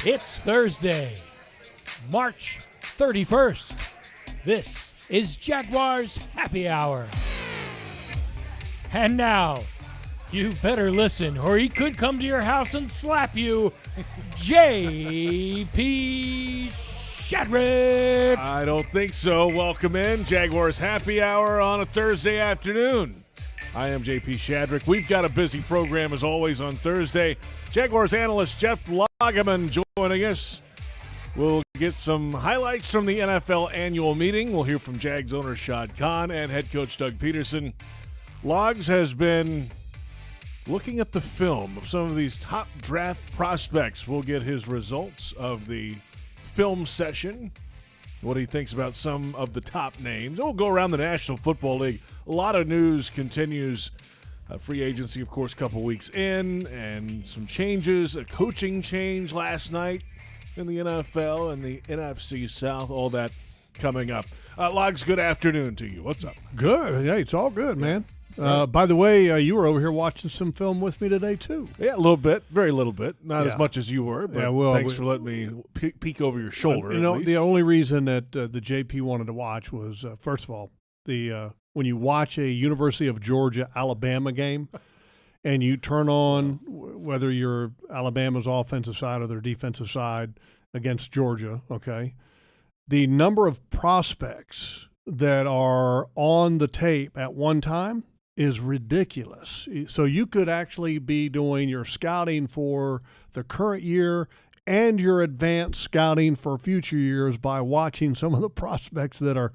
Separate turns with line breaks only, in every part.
It's Thursday, March 31st. This is Jaguars Happy Hour. And now, you better listen or he could come to your house and slap you, J.P. Shadrick.
I don't think so. Welcome in, Jaguars Happy Hour on a Thursday afternoon. I am J.P. Shadrick. We've got a busy program as always on Thursday. Jaguars analyst Jeff Lageman joining us. We'll get some highlights from the NFL annual meeting. We'll hear from Jags owner Shad Khan and head coach Doug Peterson. Logs has been looking at the film of some of these top draft prospects. We'll get his results of the film session, what he thinks about some of the top names. We'll go around the National Football League. A lot of news continues. Free agency, of course, a couple weeks in, and some changes. A coaching change last night in the NFL and the NFC South. All that coming up. Logs, good afternoon to you. What's up?
Good. Hey, it's all good, man. By the way, you were over here watching some film with me today, too.
Yeah, a little bit. Very little bit. Not as much as you were, but thanks for letting me peek over your shoulder.
You know, the only reason that the JP wanted to watch was, first of all, when you watch a University of Georgia-Alabama game and you turn on, whether you're Alabama's offensive side or their defensive side against Georgia, okay, the number of prospects that are on the tape at one time is ridiculous. So you could actually be doing your scouting for the current year and your advanced scouting for future years by watching some of the prospects that are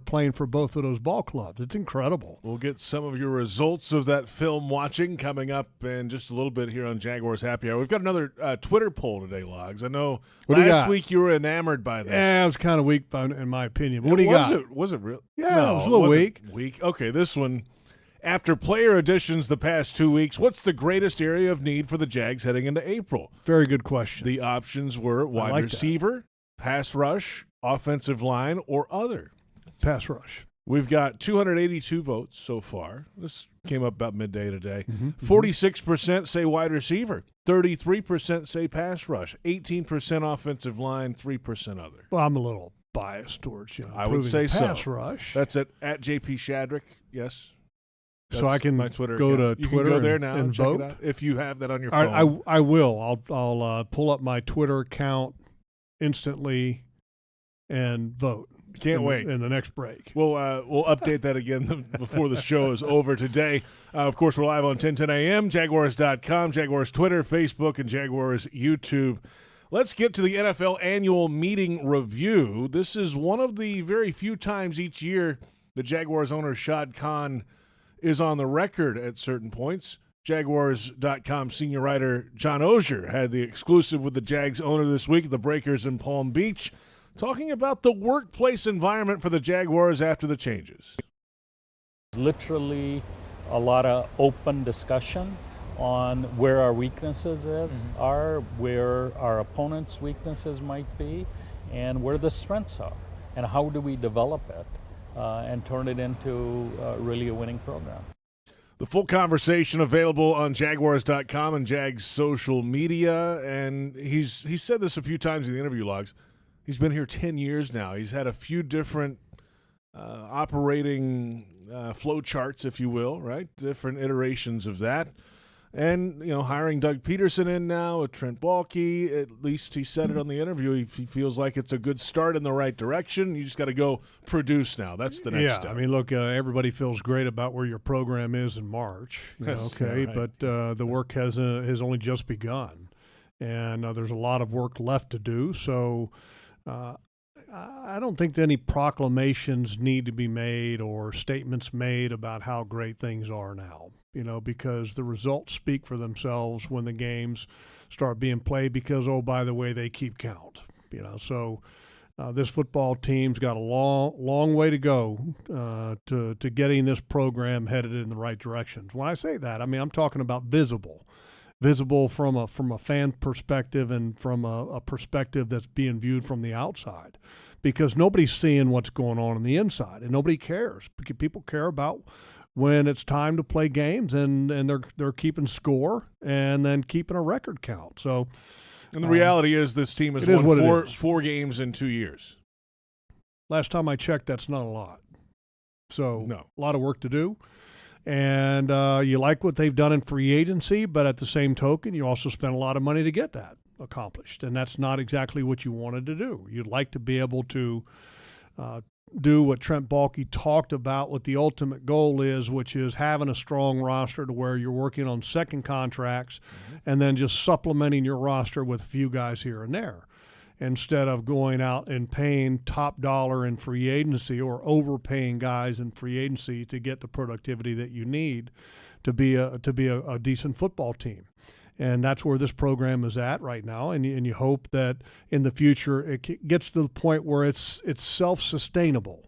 playing for both of those ball clubs. It's incredible.
We'll get some of your results of that film watching coming up in just a little bit here on Jaguars Happy Hour. We've got another Twitter poll today, Logs. I know last week you were enamored by this.
Yeah, it was kind of weak in my opinion. But what do you got?
Was it real?
Yeah, no, it was a little weak.
Weak. Okay, this one. After player additions the past 2 weeks, what's the greatest area of need for the Jags heading into April?
Very good question.
The options were wide receiver, pass rush, offensive line, or other.
Pass rush.
We've got 282 votes so far. This came up about midday today. 46% say wide receiver, 33% say pass rush, 18% offensive line, 3% other.
Well, I'm a little biased towards
I would say
pass rush.
That's at JP Shadrick. Yes.
So I can
my Twitter
go
account.
to Twitter
you can go there now
and
check
vote
it out if you have that on your phone.
I will. I'll pull up my Twitter account instantly and vote.
Can't wait
in the next break.
We'll update that again before the show is over today. Of course, we're live on 1010 a.m. Jaguars.com, Jaguars Twitter, Facebook, and Jaguars YouTube. Let's get to the NFL annual meeting review. This is one of the very few times each year the Jaguars owner Shad Khan is on the record at certain points. Jaguars.com senior writer John Ogier had the exclusive with the Jags owner this week at the Breakers in Palm Beach, talking about the workplace environment for the Jaguars after the changes.
Literally a lot of open discussion on where our weaknesses are, where our opponents' weaknesses might be, and where the strengths are, and how do we develop it and turn it into really a winning program.
The full conversation available on Jaguars.com and Jags social media, and he's said this a few times in the interview logs. He's been here 10 years now. He's had a few different operating flow charts, if you will, right? Different iterations of that. And, hiring Doug Peterson in now with Trent Baalke, at least he said it on the interview. He feels like it's a good start in the right direction. You just got to go produce now. That's the next step.
I mean, look, everybody feels great about where your program is in March. Okay, right. But the work has only just begun. And there's a lot of work left to do. So I don't think that any proclamations need to be made or statements made about how great things are now. Because the results speak for themselves when the games start being played because, oh, by the way, they keep count. So this football team's got a long way to go to getting this program headed in the right directions. When I say that, I mean, I'm talking about visible from a fan perspective and from a perspective that's being viewed from the outside, because nobody's seeing what's going on the inside, and nobody cares. People care about when it's time to play games, and they're keeping score and then keeping a record count. So
And the reality is this team has won four games in 2 years.
Last time I checked, that's not a lot. So
no.
A lot of work to do. And you like what they've done in free agency, but at the same token, you also spent a lot of money to get that accomplished. And that's not exactly what you wanted to do. You'd like to be able to do what Trent Baalke talked about, what the ultimate goal is, which is having a strong roster to where you're working on second contracts and then just supplementing your roster with a few guys here and there, instead of going out and paying top dollar in free agency or overpaying guys in free agency to get the productivity that you need to be a decent football team. And that's where this program is at right now. And you hope that in the future it gets to the point where it's self-sustainable.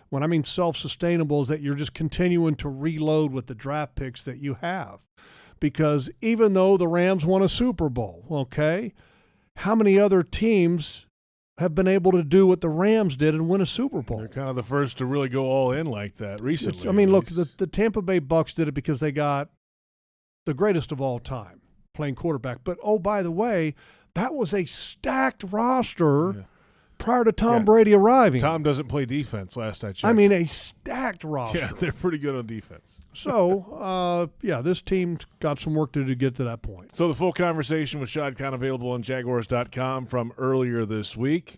When I mean self-sustainable is that you're just continuing to reload with the draft picks that you have. Because even though the Rams won a Super Bowl, okay, how many other teams have been able to do what the Rams did and win a Super Bowl?
They're kind of the first to really go all in like that recently.
I mean, look, the Tampa Bay Bucks did it because they got the greatest of all time playing quarterback. But, oh, by the way, that was a stacked roster prior to Tom Brady arriving.
Tom doesn't play defense last I checked.
I mean, a stacked roster.
Yeah, they're pretty good on defense.
So, this team's got some work to do to get to that point.
So the full conversation with Shad Khan available on Jaguars.com from earlier this week.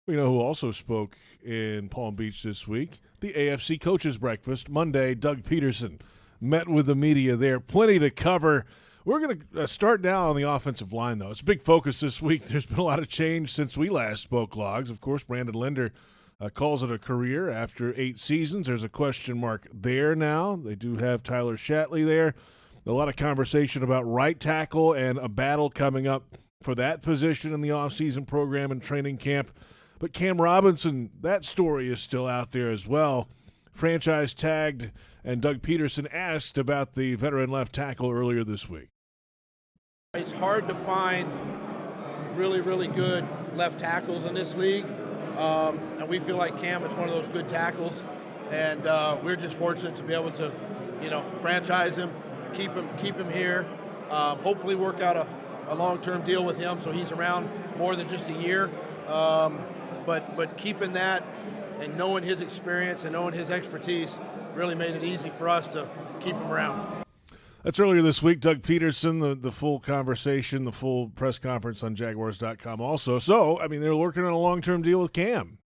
We know who also spoke in Palm Beach this week. The AFC Coaches Breakfast. Monday, Doug Peterson met with the media there. Plenty to cover. We're going to start now on the offensive line, though. It's a big focus this week. There's been a lot of change since we last spoke, Logs. Of course, Brandon Linder calls it a career after 8 seasons. There's a question mark there now. They do have Tyler Shatley there. A lot of conversation about right tackle and a battle coming up for that position in the offseason program and training camp. But Cam Robinson, that story is still out there as well. Franchise tagged, and Doug Peterson asked about the veteran left tackle earlier this week.
It's hard to find really, really good left tackles in this league, and we feel like Cam is one of those good tackles, and we're just fortunate to be able to, franchise him, keep him here, hopefully work out a long-term deal with him so he's around more than just a year, but keeping that and knowing his experience and knowing his expertise really made it easy for us to keep him around.
That's earlier this week. Doug Peterson, the full conversation, the full press conference on Jaguars.com also. So, I mean, they're working on a long-term deal with Cam.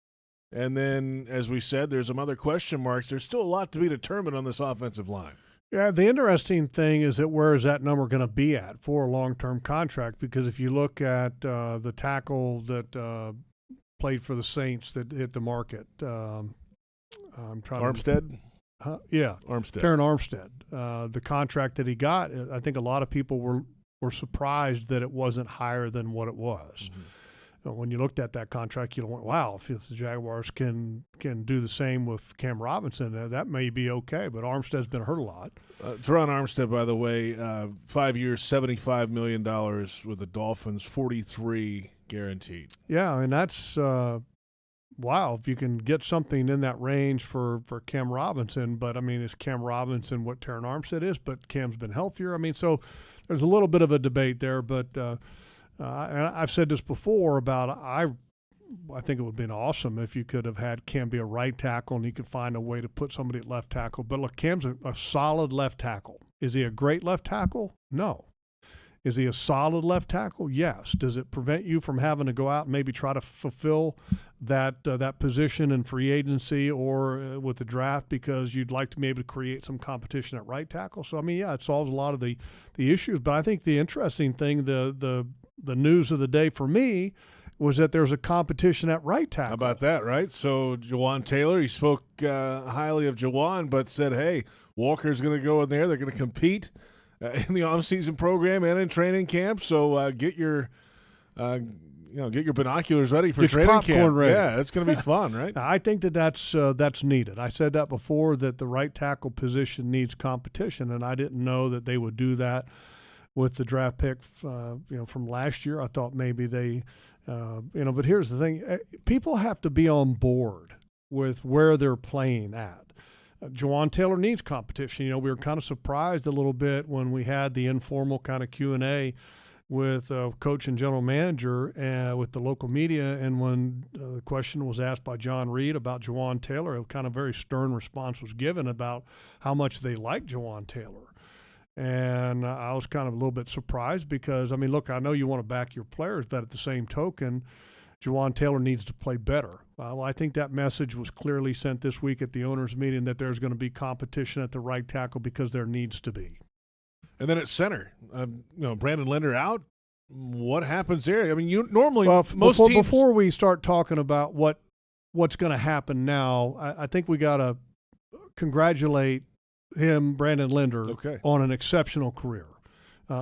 And then, as we said, there's some other question marks. There's still a lot to be determined on this offensive line.
Yeah, the interesting thing is that where is that number going to be at for a long-term contract? Because if you look at the tackle that played for the Saints that hit the market, I'm trying
Armstead?
Armstead. Terran Armstead. The contract that he got, I think a lot of people were surprised that it wasn't higher than what it was. Mm-hmm. When you looked at that contract, you went, wow, if the Jaguars can do the same with Cam Robinson, that may be okay. But Armstead's been hurt a lot.
Terran Armstead, by the way, 5 years, $75 million with the Dolphins, 43 guaranteed.
Yeah, and that's wow, if you can get something in that range for Cam Robinson. But, I mean, is Cam Robinson what Terran Armstead is? But Cam's been healthier. I mean, so there's a little bit of a debate there. But and I've said this before about I think it would have been awesome if you could have had Cam be a right tackle and you could find a way to put somebody at left tackle. But, look, Cam's a solid left tackle. Is he a great left tackle? No. Is he a solid left tackle? Yes. Does it prevent you from having to go out and maybe try to fulfill that position in free agency or with the draft because you'd like to be able to create some competition at right tackle? So, I mean, yeah, it solves a lot of the issues. But I think the interesting thing, the news of the day for me was that there's a competition at right tackle.
How about that, right? So Jawan Taylor, he spoke highly of Jawan, but said, hey, Walker's going to go in there. They're going to compete in the offseason program and in training camp. So get your binoculars ready for training camp.
Ready.
Yeah, it's going to be fun, right?
I think that's needed. I said that before, that the right tackle position needs competition, and I didn't know that they would do that with the draft pick from last year. I thought maybe they but here's the thing. People have to be on board with where they're playing at. Jawan Taylor needs competition. We were kind of surprised a little bit when we had the informal kind of Q&A with coach and general manager with the local media, and when the question was asked by John Reed about Jawan Taylor, a kind of very stern response was given about how much they like Jawan Taylor. And I was kind of a little bit surprised because, I mean, look, I know you want to back your players, but at the same token, Jawan Taylor needs to play better. Well, I think that message was clearly sent this week at the owners' meeting that there's going to be competition at the right tackle because there needs to be.
And then at center, Brandon Linder out. What happens there? I mean, you normally
before we start talking about what's going to happen now, I think we got to congratulate him, Brandon Linder, on an exceptional career.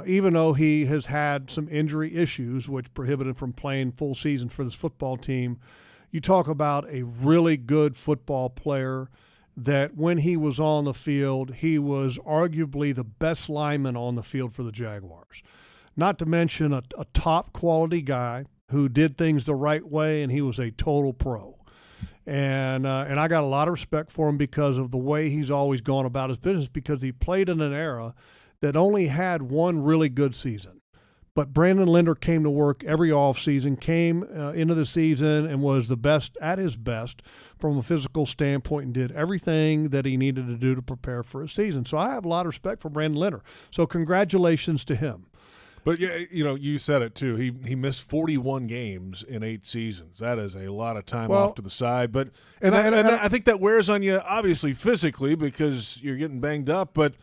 Even though he has had some injury issues, which prohibited him from playing full season for this football team, you talk about a really good football player that when he was on the field, he was arguably the best lineman on the field for the Jaguars. Not to mention a top quality guy who did things the right way, and he was a total pro. And I got a lot of respect for him because of the way he's always gone about his business, because he played in an era that only had one really good season. But Brandon Linder came to work every offseason, came into the season and was the best at his best from a physical standpoint and did everything that he needed to do to prepare for his season. So I have a lot of respect for Brandon Linder. So congratulations to him.
But, you said it, too. He missed 41 games in 8 seasons. That is a lot of time off to the side. But I think that wears on you, obviously, physically because you're getting banged up. But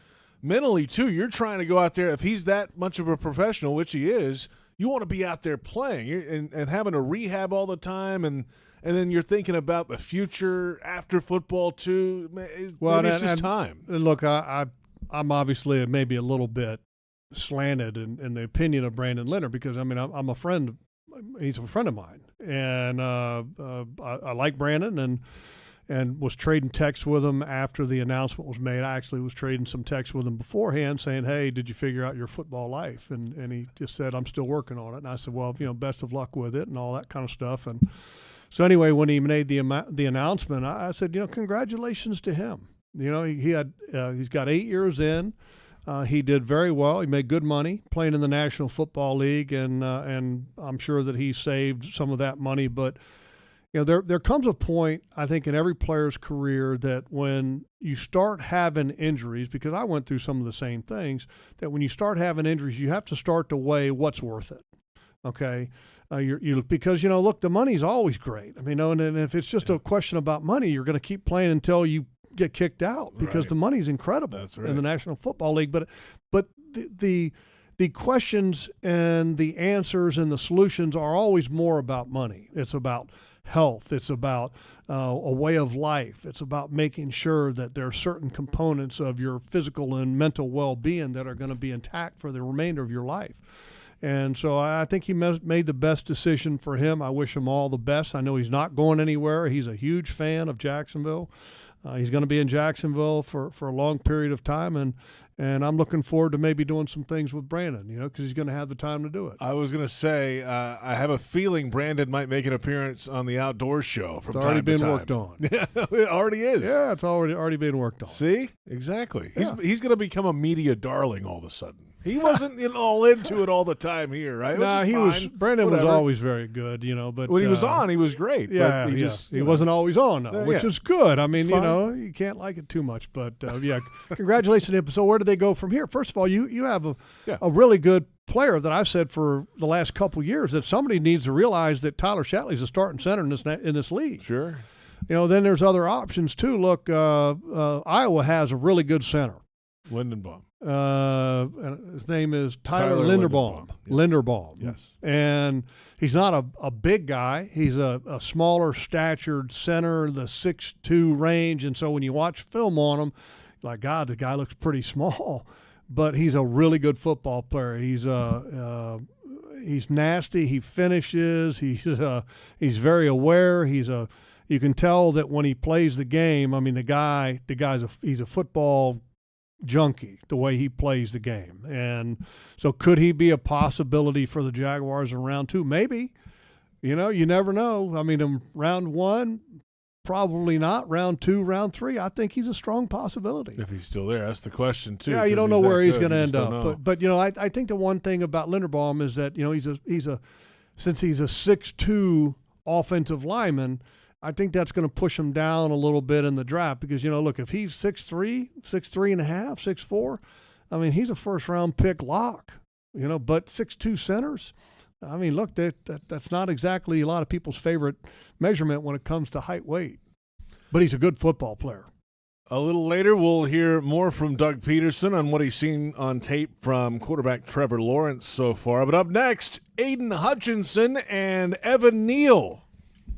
mentally, too, you're trying to go out there. If he's that much of a professional, which he is, you want to be out there playing and having to rehab all the time. And then you're thinking about the future after football, too. Maybe it's just time.
Look, I'm obviously maybe a little bit slanted in the opinion of Brandon Linder because, I mean, I'm a friend. He's a friend of mine. And I like Brandon and was trading texts with him after the announcement was made. I actually was trading some texts with him beforehand saying, hey, did you figure out your football life? And he just said, I'm still working on it. And I said, well, best of luck with it and all that kind of stuff. And so anyway, when he made the announcement, I said, congratulations to him. He's got 8 years in. He did very well. He made good money playing in the National Football League, and I'm sure that he saved some of that money. But there comes a point, I think, in every player's career that when you start having injuries, because I went through some of the same things, that when you start having injuries, you have to start to weigh what's worth it. Okay, because look, the money's always great. I mean, and if it's just a question about money, you're going to keep playing until you get kicked out because the money's incredible in the National Football League. But the questions and the answers and the solutions are always more about money. It's about health. It's about a way of life. It's about making sure that there are certain components of your physical and mental well-being that are going to be intact for the remainder of your life. And so I think he made the best decision for him. I wish him all the best. I know he's not going anywhere. He's a huge fan of Jacksonville. He's going to be in Jacksonville for a long period of time, and I'm looking forward to maybe doing some things with Brandon, because he's going to have the time to do it.
I was going to say, I have a feeling Brandon might make an appearance on the outdoor show from time to time.
It's already been worked on.
Yeah, it already is.
Yeah, it's already been worked on.
See? Exactly. Yeah. He's going to become a media darling all of a sudden. He wasn't all into it all the time here, right?
Brandon was always very good, but
when he was on, he was great.
Yeah, but he wasn't always on, though, which is good. I mean, you can't like it too much, but congratulations to him. So where do they go from here? First of all, you have a really good player that I've said for the last couple of years that somebody needs to realize that Tyler Shatley's a starting center in this league.
Sure.
Then there's other options too. Look, Iowa has a really good center.
Lindenbaum.
His name is Tyler Linderbaum.
Yeah.
Linderbaum.
Yes. And
he's not a big guy. He's a smaller statured center, the 6'2" range. And so when you watch film on him, like, God, the guy looks pretty small. But he's a really good football player. He's nasty. He finishes. He's very aware. You can tell that when he plays the game, I mean, he's a football junkie, the way he plays the game. And so could he be a possibility for the Jaguars in round 2? Maybe. You never know. I mean, in round 1, Probably not. Round 2, round 3. I think he's a strong possibility.
If he's still there, that's the question too.
Yeah, you don't know where he's going to end up. But I think the one thing about Linderbaum is that since he's a 6'2" offensive lineman, I think that's going to push him down a little bit in the draft because look, if he's 6'3", 6'3 and a half, 6'4", I mean he's a first round pick lock. But 6'2" centers. I mean, look, that's not exactly a lot of people's favorite measurement when it comes to height, weight. But he's a good football player.
A little later, we'll hear more from Doug Peterson on what he's seen on tape from quarterback Trevor Lawrence so far. But up next, Aidan Hutchinson and Evan Neal.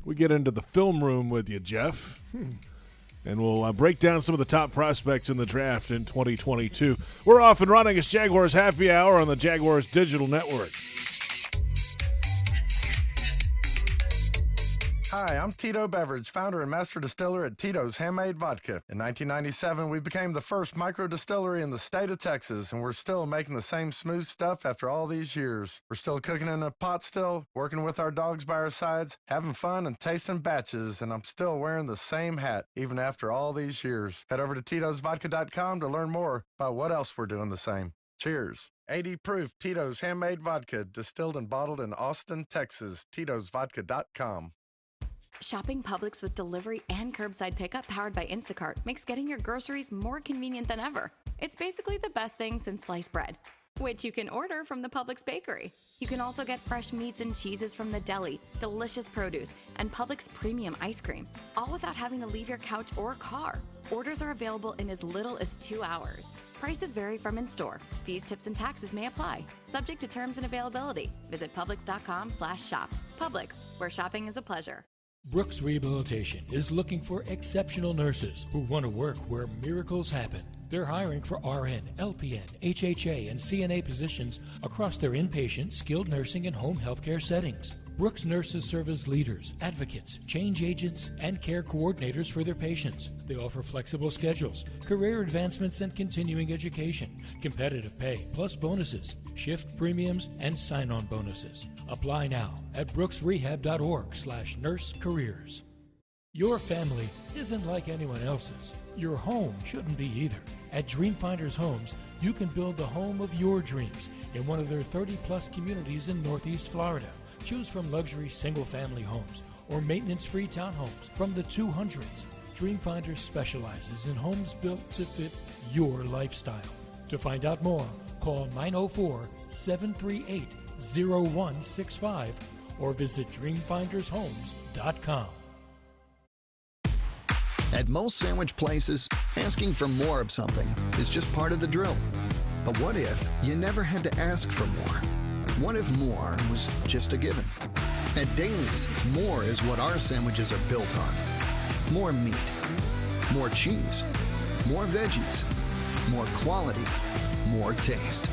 We get into the film room with you, Jeff. And we'll break down some of the top prospects in the draft in 2022. We're off and running. It's Jaguars Happy Hour on the Jaguars Digital Network.
Hi, I'm Tito Beverage, founder and master distiller at Tito's Handmade Vodka. In 1997, we became the first micro distillery in the state of Texas, and we're still making the same smooth stuff after all these years. We're still cooking in a pot still, working with our dogs by our sides, having fun and tasting batches, and I'm still wearing the same hat, even after all these years. Head over to Tito'sVodka.com to learn more about what else we're doing the same. Cheers. 80 proof Tito's Handmade Vodka, distilled and bottled in Austin, Texas. Tito'sVodka.com.
Shopping Publix with delivery and curbside pickup powered by Instacart makes getting your groceries more convenient than ever. It's basically the best thing since sliced bread, which you can order from the Publix bakery. You can also get fresh meats and cheeses from the deli, delicious produce, and Publix premium ice cream, all without having to leave your couch or car. Orders are available in as little as 2 hours. Prices vary from in-store. Fees, tips, and taxes may apply. Subject to terms and availability. Visit Publix.com/shop. Publix, where shopping is a pleasure.
Brooks Rehabilitation is looking for exceptional nurses who want to work where miracles happen. They're hiring for RN, LPN, HHA, and CNA positions across their inpatient, skilled nursing, and home healthcare settings. Brooks nurses serve as leaders, advocates, change agents, and care coordinators for their patients. They offer flexible schedules, career advancements, and continuing education, competitive pay, plus bonuses, shift premiums, and sign-on bonuses. Apply now at brooksrehab.org/nurse careers. Your family isn't like anyone else's. Your home shouldn't be either. At Dreamfinders Homes, you can build the home of your dreams in one of their 30-plus communities in Northeast Florida. Choose from luxury single-family homes or maintenance-free townhomes from the 200s. Dreamfinders specializes in homes built to fit your lifestyle. To find out more, call 904-738-0165 or visit dreamfindershomes.com.
At most sandwich places, asking for more of something is just part of the drill. But what if you never had to ask for more? What if more was just a given? At Daly's, more is what our sandwiches are built on. More meat, more cheese, more veggies, more quality, more taste.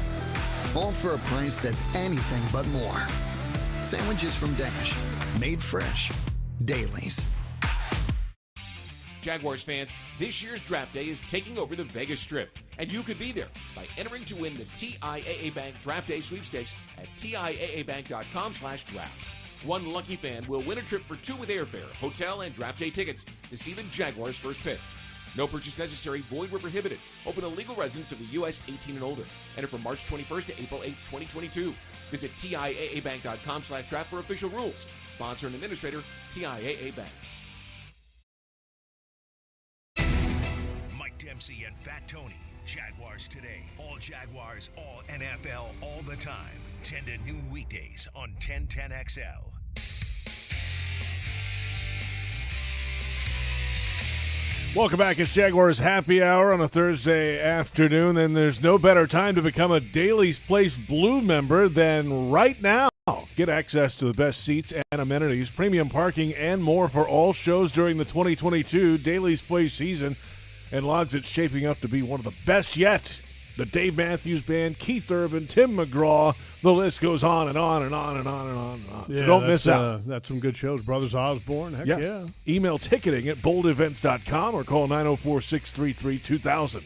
All for a price that's anything but more. Sandwiches from Dash, made fresh. Daly's.
Jaguars fans, this year's draft day is taking over the Vegas Strip, and you could be there by entering to win the TIAA Bank Draft Day Sweepstakes at TIAABank.com/draft. One lucky fan will win a trip for 2 with airfare, hotel, and draft day tickets to see the Jaguars' first pick. No purchase necessary, void where prohibited. Open to legal residents of the U.S. 18 and older. Enter from March 21st to April 8, 2022. Visit TIAABank.com/draft for official rules. Sponsor and administrator, TIAA Bank.
Dempsey and Fat Tony. Jaguars Today. All Jaguars, all NFL, all the time. 10 to noon weekdays on 1010XL.
Welcome back. It's Jaguars Happy Hour on a Thursday afternoon, and there's no better time to become a Daly's Place Blue member than right now. Get access to the best seats and amenities, premium parking, and more for all shows during the 2022 Daly's Place season. And Logs, it's shaping up to be one of the best yet. The Dave Matthews Band, Keith Urban, Tim McGraw, the list goes on and on and on and on and on and on.
Yeah,
so don't miss out.
That's some good shows. Brothers Osborne, heck yeah.
Email ticketing at boldevents.com or call 904-633-2000.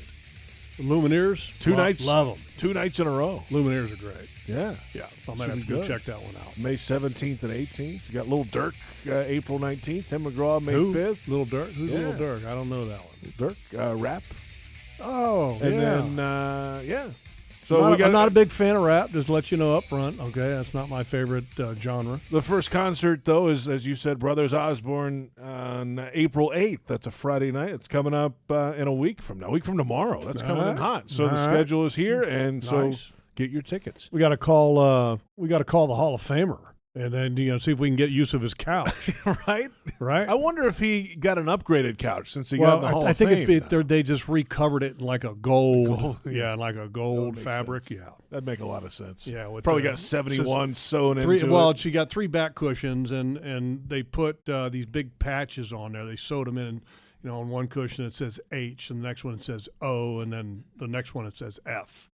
Lumineers?
Two nights.
Love them.
2 nights in a row.
Lumineers are great.
Yeah.
Yeah. I might have to go check that one out.
May 17th and 18th. You got Lil Durk, April 19th. Tim McGraw, May
Who?
5th.
Lil Durk? Who's
Yeah.
Lil Durk? I don't know that one.
Durk, rap.
Oh,
And
yeah.
then, yeah. So
I'm not a big fan of rap, just to let you know up front. Okay, that's not my favorite genre.
The first concert, though, is, as you said, Brothers Osborne on April 8th. That's a Friday night. It's coming up in a week from now, a week from tomorrow. That's coming in hot. So the schedule is here, and so get your tickets.
We got to call. The Hall of Famer, and then see if we can get use of his couch.
Right?
Right.
I wonder if he got an upgraded couch since he got in the Hall
I
of
think
Fame.
they just recovered it in like a gold. Yeah, like a gold fabric.
Sense.
Yeah.
That'd make a lot of sense.
Yeah, with
probably got 71 sewn into it.
Well, she got 3 back cushions, and they put these big patches on there. They sewed them in, on one cushion it says H, and the next one it says O, and then the next one it says F.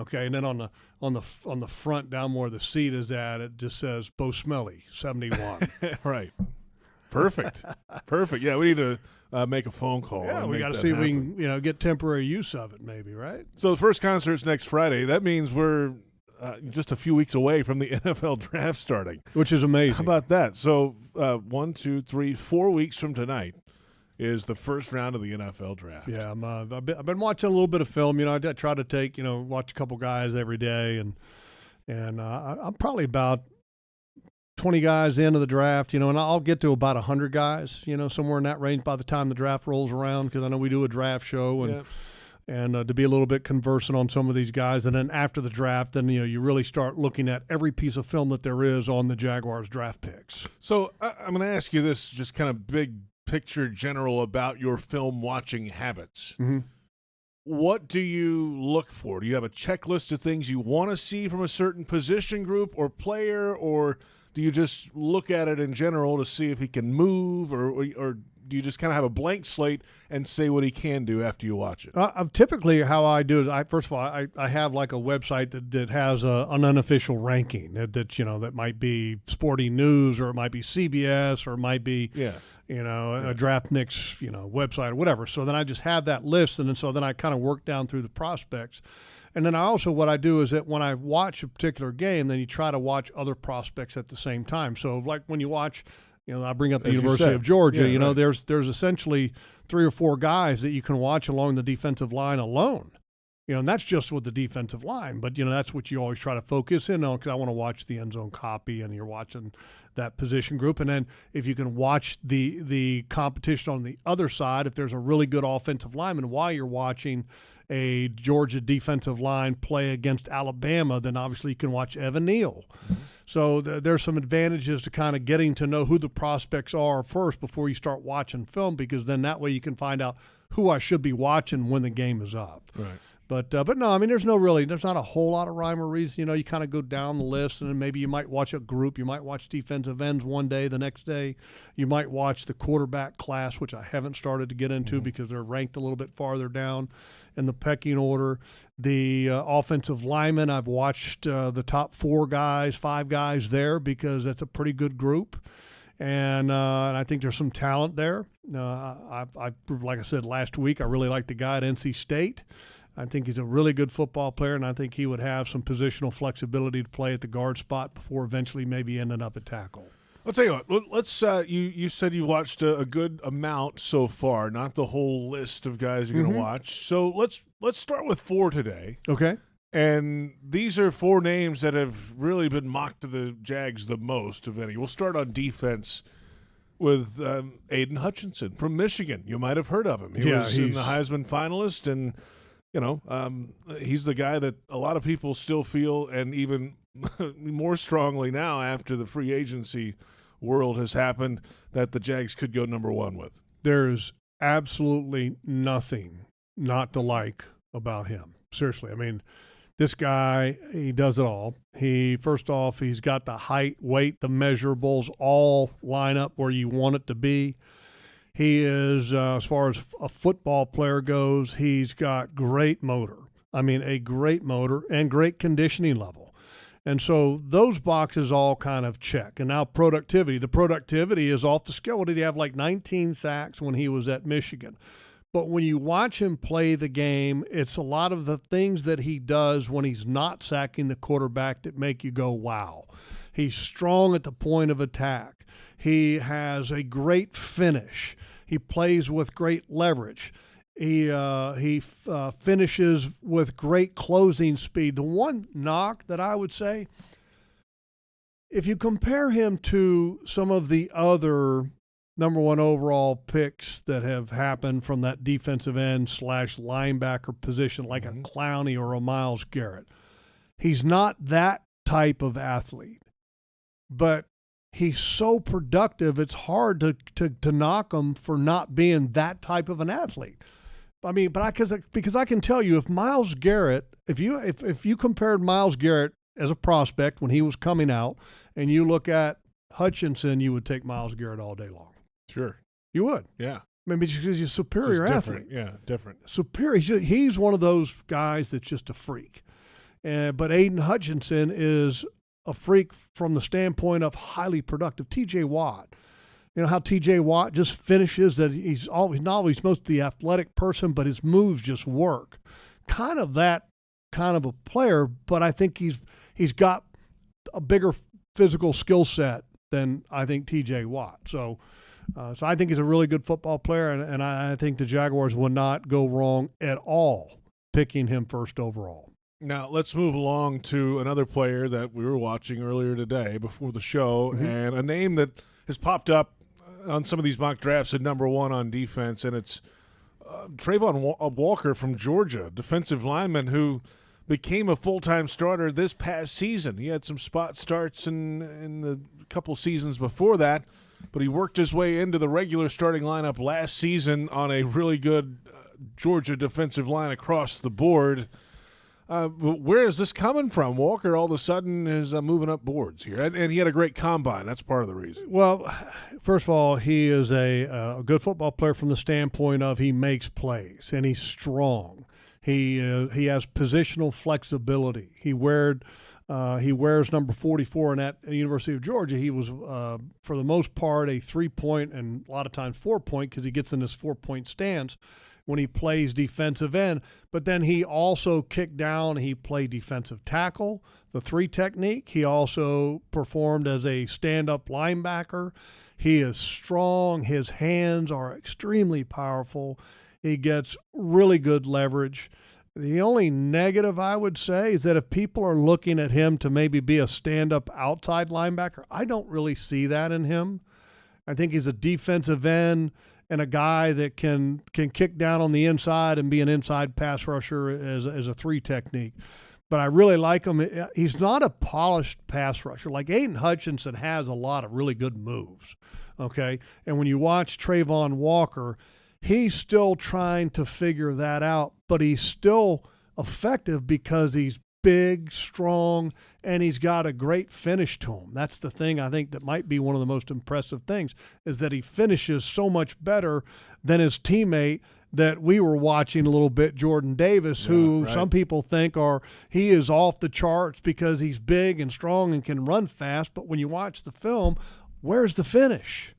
Okay, and then on the front down where the seat is at, it just says Bo Smelly 71.
Right. Perfect. Perfect. Yeah, we need to make a phone call.
Yeah, we got to see if we can get temporary use of it, maybe, right?
So the first concert's next Friday. That means we're just a few weeks away from the NFL draft starting,
which is amazing.
How about that? So 1, 2, 3, 4 weeks from tonight is the first round of the NFL draft.
Yeah, I've been watching a little bit of film. I try to watch a couple guys every day, and I'm probably about 20 guys into the draft, and I'll get to about 100 guys, somewhere in that range by the time the draft rolls around, because I know we do a draft show and to be a little bit conversant on some of these guys. And then after the draft, then, you really start looking at every piece of film that there is on the Jaguars draft picks.
So I'm going to ask you this just kind of big picture general about your film watching habits.
Mm-hmm.
What do you look for? Do you have a checklist of things you want to see from a certain position group or player, or do you just look at it in general to see if he can move, or do you just kind of have a blank slate and say what he can do after you watch it?
Typically, how I do it, first of all, I have like a website that has an unofficial ranking that might be Sporting News, or it might be CBS, or it might be a DraftNix website or whatever. So then I just have that list, and then I kind of work down through the prospects. And then what I do is that when I watch a particular game, then you try to watch other prospects at the same time. So like when you watch, I bring up the University of Georgia, right. There's essentially 3 or 4 guys that you can watch along the defensive line alone. And that's just with the defensive line. But, that's what you always try to focus in on, because I want to watch the end zone copy, and you're watching that position group. And then if you can watch the competition on the other side, if there's a really good offensive lineman while you're watching a Georgia defensive line play against Alabama, then obviously you can watch Evan Neal. Mm-hmm. So there's some advantages to kind of getting to know who the prospects are first before you start watching film, because then that way you can find out who I should be watching when the game is up.
Right.
But no, I mean, there's not a whole lot of rhyme or reason. You kind of go down the list, and then maybe you might watch a group. You might watch defensive ends one day. The next day, you might watch the quarterback class, which I haven't started to get into because they're ranked a little bit farther down in the pecking order. The offensive linemen, I've watched the top 5 guys there, because that's a pretty good group. And I think there's some talent there. Like I said last week, I really like the guy at NC State. I think he's a really good football player, and I think he would have some positional flexibility to play at the guard spot before eventually maybe ending up at tackle.
I'll tell you what. Let's. You said you watched a good amount so far, not the whole list of guys you're going to watch. So let's start with 4 today.
Okay.
And these are 4 names that have really been mocked to the Jags the most of any. We'll start on defense with Aidan Hutchinson from Michigan. You might have heard of him. He was in the Heisman finalist, and he's the guy that a lot of people still feel, and even more strongly now after the free agency world has happened, that the Jags could go number 1 with.
There's absolutely nothing not to like about him. Seriously. I mean, this guy, he does it all. First off, he's got the height, weight, the measurables all line up where you want it to be. He is, as far as a football player goes, he's got great motor. I mean, a great motor and great conditioning level. And so those boxes all kind of check. And now productivity. The productivity is off the scale. What did he have, like 19 sacks when he was at Michigan? But when you watch him play the game, it's a lot of the things that he does when he's not sacking the quarterback that make you go, wow. He's strong at the point of attack. He has a great finish. He plays with great leverage. He finishes with great closing speed. The one knock that I would say, if you compare him to some of the other number one overall picks that have happened from that defensive end / linebacker position, like a Clowney or a Myles Garrett, he's not that type of athlete. But he's so productive, it's hard to knock him for not being that type of an athlete. I mean, because I can tell you, if Myles Garrett, if you compared Myles Garrett as a prospect when he was coming out, and you look at Hutchinson, you would take Myles Garrett all day long.
Sure,
you would.
Yeah,
I mean, because he's a superior athlete.
Yeah, different.
Superior. He's one of those guys that's just a freak. But Aidan Hutchinson is a freak from the standpoint of highly productive. T.J. Watt. You know how T.J. Watt just finishes, that he's not always most the athletic person, but his moves just work. Kind of that kind of a player, but I think he's got a bigger physical skill set than I think T.J. Watt. So I think he's a really good football player, and I think the Jaguars would not go wrong at all picking him first overall.
Now, let's move along to another player that we were watching earlier today before the show, and a name that has popped up on some of these mock drafts at number one on defense, and it's Travon Walker from Georgia, defensive lineman who became a full-time starter this past season. He had some spot starts in the couple seasons before that, but he worked his way into the regular starting lineup last season on a really good Georgia defensive line across the board. Where is this coming from? Walker all of a sudden is moving up boards here, and he had a great combine. That's part of the reason.
Well, first of all, he is a good football player from the standpoint of he makes plays, and he's strong. He has positional flexibility. He wears number 44, and at the University of Georgia, he was, for the most part, a 3-point and a lot of times 4-point, because he gets in this 4-point stance when he plays defensive end. But then he also kicked down. He played defensive tackle, the 3 technique. He also performed as a stand-up linebacker. He is strong. His hands are extremely powerful. He gets really good leverage. The only negative I would say is that if people are looking at him to maybe be a stand-up outside linebacker, I don't really see that in him. I think he's a defensive end and a guy that can kick down on the inside and be an inside pass rusher as a 3 technique. But I really like him. He's not a polished pass rusher. Like Aidan Hutchinson has a lot of really good moves, okay? And when you watch Travon Walker, he's still trying to figure that out, but he's still effective because he's big, strong, and he's got a great finish to him. That's the thing I think that might be one of the most impressive things, is that he finishes so much better than his teammate that we were watching a little bit, Jordan Davis, who some people think he is off the charts because he's big and strong and can run fast. But when you watch the film, where's the finish?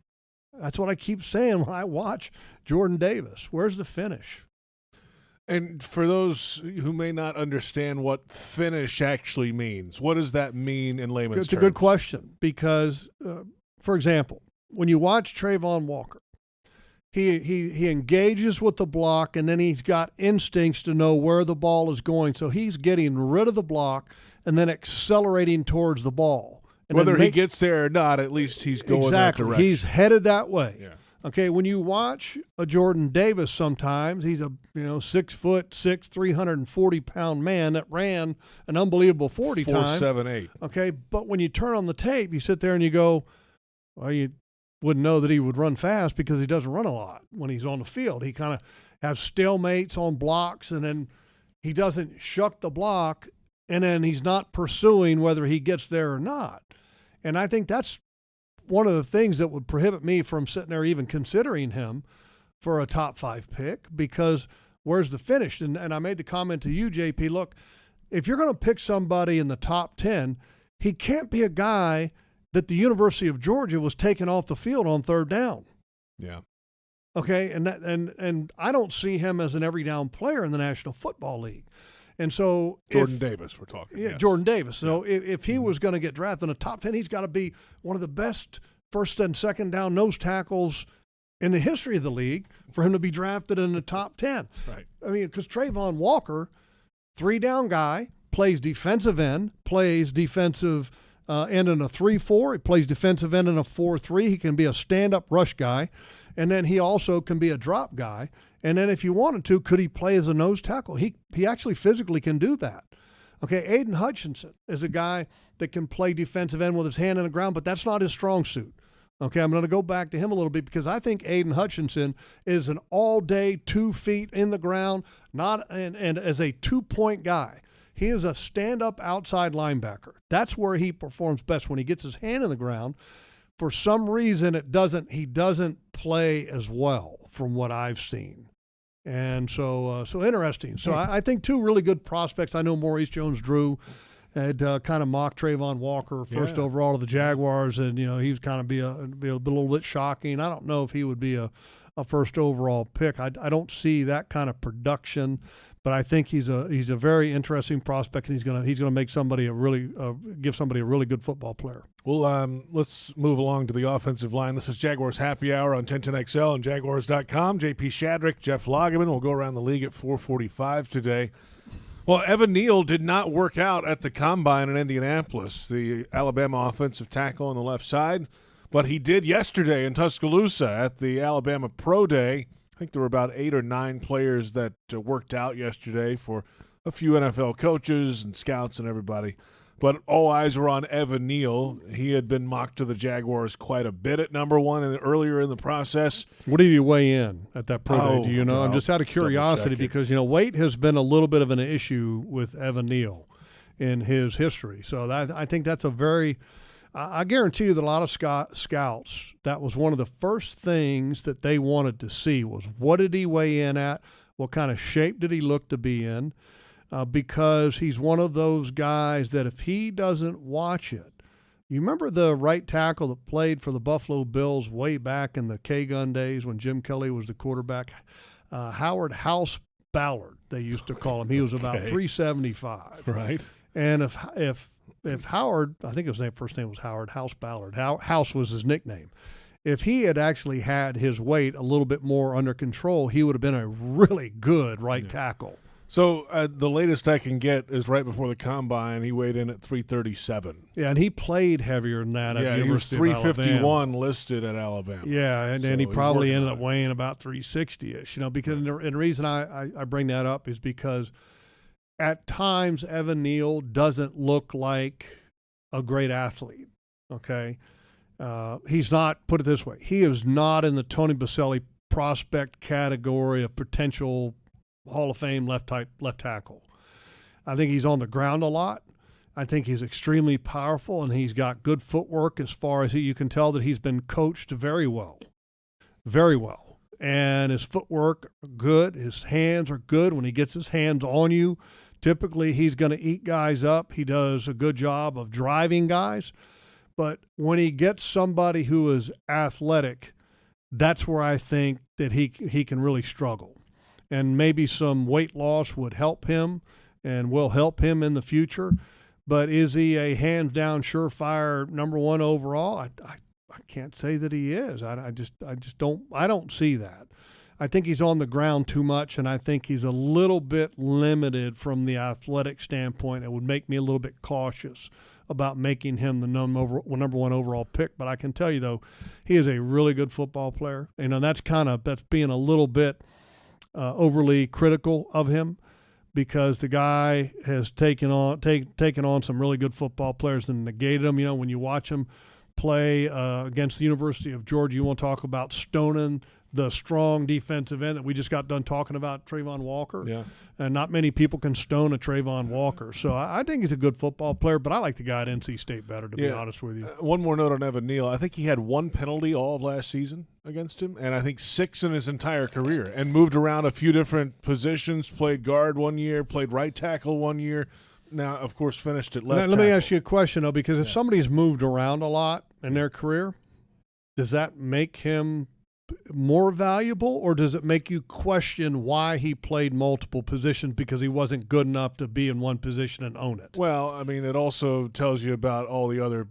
That's what I keep saying when I watch Jordan Davis. Where's the finish?
And for those who may not understand what finish actually means, what does that mean in layman's terms?
It's a good question because, for example, when you watch Travon Walker, he engages with the block, and then he's got instincts to know where the ball is going. So he's getting rid of the block and then accelerating towards the ball. And
whether he gets there or not, at least he's going that direction.
He's headed that way.
Yeah.
Okay, when you watch a Jordan Davis sometimes, he's a 6'6", 340-pound man that ran an unbelievable 40 time.
4.78.
Okay, but when you turn on the tape, you sit there and you go, well, you wouldn't know that he would run fast because he doesn't run a lot when he's on the field. He kind of has stalemates on blocks, and then he doesn't shuck the block, and then he's not pursuing whether he gets there or not. And I think that's one of the things that would prohibit me from sitting there even considering him for a top 5 pick, because where's the finish? And I made the comment to you, JP, look, if you're going to pick somebody in the top 10, he can't be a guy that the University of Georgia was taking off the field on 3rd down.
Yeah.
Okay, and I don't see him as an every down player in the National Football League. And so
Jordan Davis, we're talking.
Yeah,
yes.
Jordan Davis. So if he was going to get drafted in the top 10, he's got to be one of the best first and second down nose tackles in the history of the league for him to be drafted in the top 10.
Right.
I mean, because Travon Walker, 3-down guy, plays defensive end, plays defensive end in a 3-4. He plays defensive end in a 4-3. He can be a stand-up rush guy. And then he also can be a drop guy. And then if you wanted to, could he play as a nose tackle? He actually physically can do that. Okay, Aidan Hutchinson is a guy that can play defensive end with his hand in the ground, but that's not his strong suit. Okay, I'm going to go back to him a little bit because I think Aidan Hutchinson is an all-day 2 feet in the ground, and as a 2-point guy. He is a stand-up outside linebacker. That's where he performs best, when he gets his hand in the ground. For some reason, he doesn't play as well from what I've seen. And so interesting. So I think two really good prospects. I know Maurice Jones-Drew had kind of mocked Travon Walker first overall to the Jaguars, and he was kind of be a little bit shocking. I don't know if he would be a first overall pick. I don't see that kind of production, but I think he's a very interesting prospect, and he's gonna make somebody give somebody a really good football player.
Well, let's move along to the offensive line. This is Jaguars Happy Hour on 1010XL and Jaguars.com. JP Shadrick, Jeff Lageman will go around the league at 4:45 today. Well, Evan Neal did not work out at the Combine in Indianapolis, the Alabama offensive tackle on the left side, but he did yesterday in Tuscaloosa at the Alabama Pro Day. I think there were about 8 or 9 players that worked out yesterday for a few NFL coaches and scouts and everybody. But all eyes were on Evan Neal. He had been mocked to the Jaguars quite a bit at number 1 earlier in the process.
What did he weigh in at that pro day? Do you know? I'm just out of curiosity because, weight has been a little bit of an issue with Evan Neal in his history. So I think that's a very – I guarantee you that a lot of scouts, that was one of the first things that they wanted to see was what did he weigh in at, what kind of shape did he look to be in, because he's one of those guys that if he doesn't watch it, you remember the right tackle that played for the Buffalo Bills way back in the K-Gun days when Jim Kelly was the quarterback, Howard House Ballard, they used to call him. He was about 375.
Right.
And if Howard, I think his first name was Howard House Ballard, House was his nickname. If he had actually had his weight a little bit more under control, he would have been a really good right tackle.
So the latest I can get is right before the Combine, he weighed in at 337.
Yeah, and he played heavier than that at the University of Alabama.
He was 351 listed at Alabama.
Yeah, and he probably ended up weighing about 360-ish. Because and the reason I bring that up is because at times Evan Neal doesn't look like a great athlete, okay? He's not, put it this way, he is not in the Tony Boselli prospect category of potential Hall of Fame left tackle. I think he's on the ground a lot. I think he's extremely powerful, and he's got good footwork as far as you can tell that he's been coached very well. Very well. And his footwork good. His hands are good. When he gets his hands on you, typically he's going to eat guys up. He does a good job of driving guys. But when he gets somebody who is athletic, that's where I think that he can really struggle. And maybe some weight loss would help him and will help him in the future. But is he a hands-down, surefire number 1 overall? I can't say that he is. I just don't see that. I think he's on the ground too much, and I think he's a little bit limited from the athletic standpoint. It would make me a little bit cautious about making him the number 1 overall pick. But I can tell you, though, he is a really good football player. That's being a little bit overly critical of him, because the guy has taken on some really good football players and negated them. When you watch him play against the University of Georgia, you want to talk about stoning the strong defensive end that we just got done talking about, Travon Walker.
Yeah.
And not many people can stone a Travon Walker. So I think he's a good football player, but I like the guy at NC State better, to be honest with you.
One more note on Evan Neal. I think he had 1 penalty all of last season against him, and I think 6 in his entire career, and moved around a few different positions, played guard 1 year, played right tackle 1 year. Now, of course, finished at left tackle.
Let me ask you a question, though, because if somebody's moved around a lot in their career, does that make him more valuable, or does it make you question why he played multiple positions because he wasn't good enough to be in one position and own it?
Well, I mean, it also tells you about all the other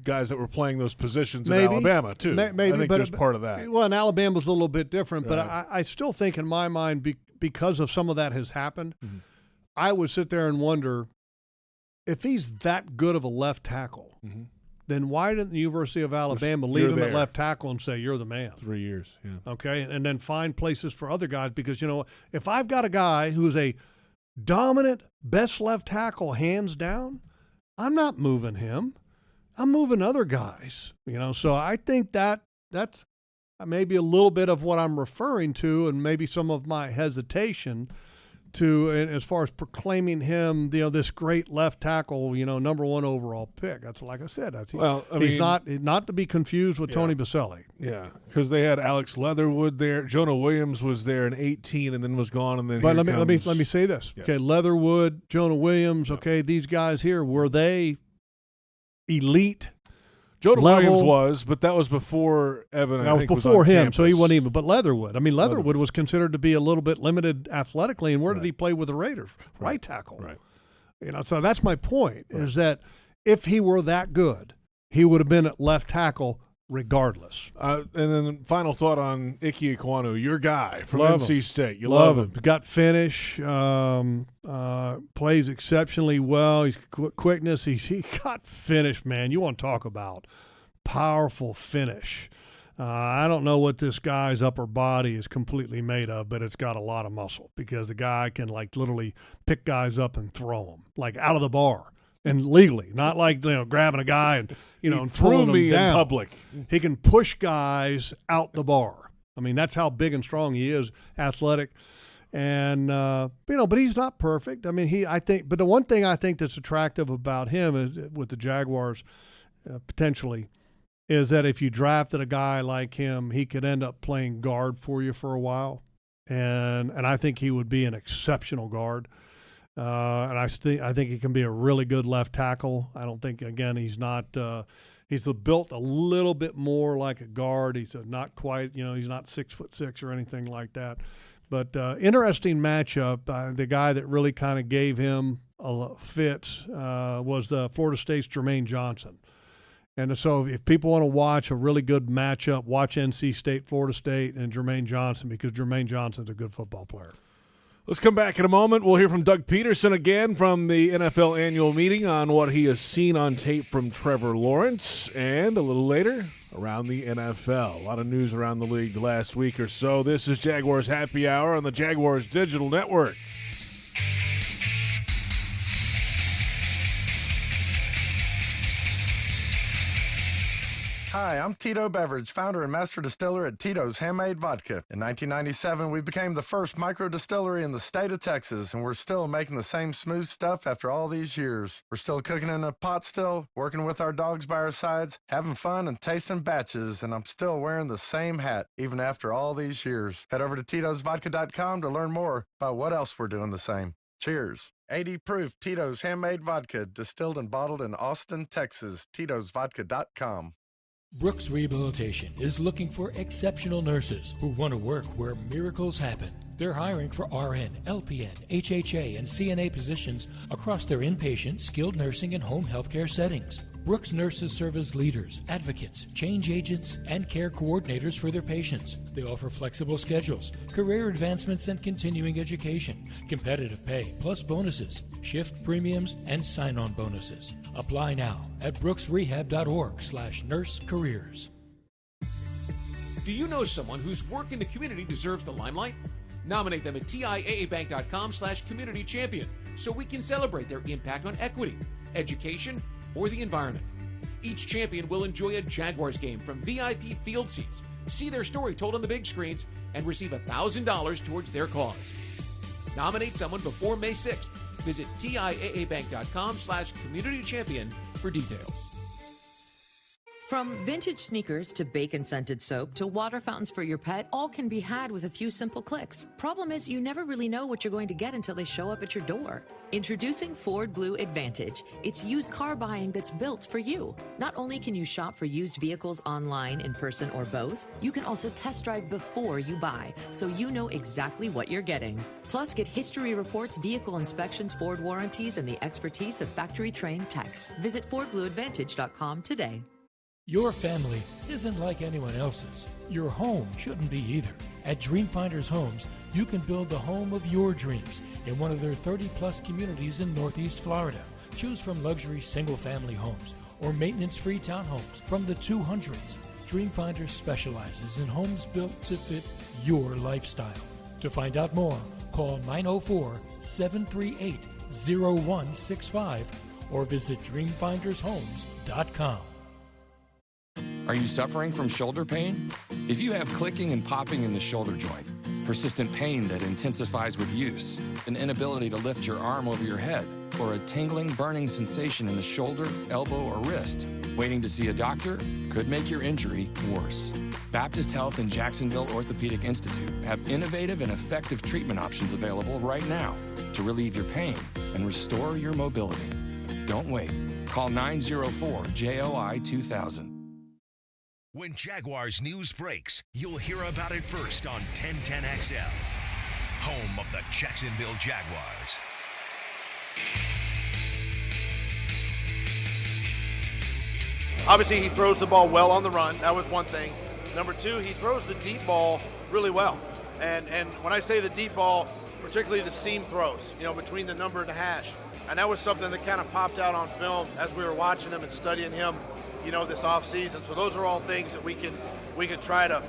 guys that were playing those positions in Alabama, too.
Maybe,
I think there's part of that.
Well, and Alabama's a little bit different, but
Right.
I still think in my mind, because of some of that has happened, I would sit there and wonder, if he's that good of a left tackle, then why didn't the University of Alabama leave him at left tackle and say, you're the man?
3 years, yeah.
Okay, and then find places for other guys, because, if I've got a guy who's a dominant, best left tackle, hands down, I'm not moving him. I'm moving other guys, So I think that's maybe a little bit of what I'm referring to, and maybe some of my hesitation to, as far as proclaiming him, this great left tackle, number one overall pick. That's like I said. He's not to be confused with Tony Baselli.
Yeah, because they had Alex Leatherwood there. Jonah Williams was there in 18 and then was gone. And then
but let me say this. Yeah. Okay, Leatherwood, Jonah Williams. Okay, these guys here, were they elite?
Jonah Williams was, but that was before Evan.
That was before him, so he wasn't even. But Leatherwood, Leatherwood was considered to be a little bit limited athletically. And where did he play with the Raiders? Right tackle.
Right.
So that's my point. Is that if he were that good, he would have been at left tackle regardless.
And then final thought on Ikem Ekwonu, your guy from NC State. You
love
him.
Got finish. Plays exceptionally well. He's quickness. He got finish, man. You want to talk about powerful finish. I don't know what this guy's upper body is completely made of, but it's got a lot of muscle, because the guy can literally pick guys up and throw them out of the bar. And legally, not grabbing a guy and and throwing them down.
In public.
He can push guys out the bar. That's how big and strong he is, athletic, and but he's not perfect. But the one thing I think that's attractive about him is, with the Jaguars, potentially, is that if you drafted a guy like him, he could end up playing guard for you for a while, and I think he would be an exceptional guard. And I think he can be a really good left tackle. I don't think, again, he's not he's built a little bit more like a guard. He's not quite, he's not 6'6" or anything like that. But interesting matchup. The guy that really kind of gave him fits was Florida State's Jermaine Johnson. And so if people want to watch a really good matchup, watch NC State, Florida State, and Jermaine Johnson, because Jermaine Johnson's a good football player.
Let's come back in a moment. We'll hear from Doug Peterson again from the NFL annual meeting on what he has seen on tape from Trevor Lawrence. And a little later, around the NFL. A lot of news around the league the last week or so. This is Jaguars Happy Hour on the Jaguars Digital Network.
Hi, I'm Tito Beverage, founder and master distiller at Tito's Handmade Vodka. In 1997, we became the first micro distillery in the state of Texas, and we're still making the same smooth stuff after all these years. We're still cooking in a pot still, working with our dogs by our sides, having fun and tasting batches, and I'm still wearing the same hat, even after all these years. Head over to Tito'sVodka.com to learn more about what else we're doing the same. Cheers. 80 proof Tito's Handmade Vodka, distilled and bottled in Austin, Texas. Tito'sVodka.com.
Brooks Rehabilitation is looking for exceptional nurses who want to work where miracles happen. They're hiring for RN, LPN, HHA, and CNA positions across their inpatient, skilled nursing, and home healthcare settings. Brooks nurses serve as leaders, advocates, change agents, and care coordinators for their patients. They offer flexible schedules, career advancements, and continuing education, competitive pay, plus bonuses, shift premiums, and sign-on bonuses. Apply now at brooksrehab.org/nurse careers.
Do you know someone whose work in the community deserves the limelight? Nominate them at TIAABank.com/community champion so we can celebrate their impact on equity, education, or the environment. Each champion will enjoy a Jaguars game from VIP field seats, see their story told on the big screens, and receive $1,000 towards their cause. Nominate someone before May 6th. Visit TIAABank.com/community champion for details.
From vintage sneakers to bacon-scented soap to water fountains for your pet, all can be had with a few simple clicks. Problem is, you never really know what you're going to get until they show up at your door. Introducing Ford Blue Advantage. It's used car buying that's built for you. Not only can you shop for used vehicles online, in person, or both, you can also test drive before you buy, so you know exactly what you're getting. Plus, get history reports, vehicle inspections, Ford warranties, and the expertise of factory-trained techs. Visit FordBlueAdvantage.com today.
Your family isn't like anyone else's. Your home shouldn't be either. At Dreamfinders Homes, you can build the home of your dreams in one of their 30-plus communities in Northeast Florida. Choose from luxury single-family homes or maintenance-free townhomes from the 200s. Dreamfinders specializes in homes built to fit your lifestyle. To find out more, call 904-738-0165 or visit dreamfindershomes.com.
Are you suffering from shoulder pain? If you have clicking and popping in the shoulder joint, persistent pain that intensifies with use, an inability to lift your arm over your head, or a tingling, burning sensation in the shoulder, elbow, or wrist, waiting to see a doctor could make your injury worse. Baptist Health and Jacksonville Orthopedic Institute have innovative and effective treatment options available right now to relieve your pain and restore your mobility. Don't wait. Call 904-JOI-2000.
When Jaguars news breaks, you'll hear about it first on 1010XL, home of the Jacksonville Jaguars.
Obviously, he throws the ball well on the run. That was one thing. Number two, he throws the deep ball really well. And when I say the deep ball, particularly the seam throws, between the number and the hash. And that was something that kind of popped out on film as we were watching him and studying him, this offseason. So those are all things that we can try to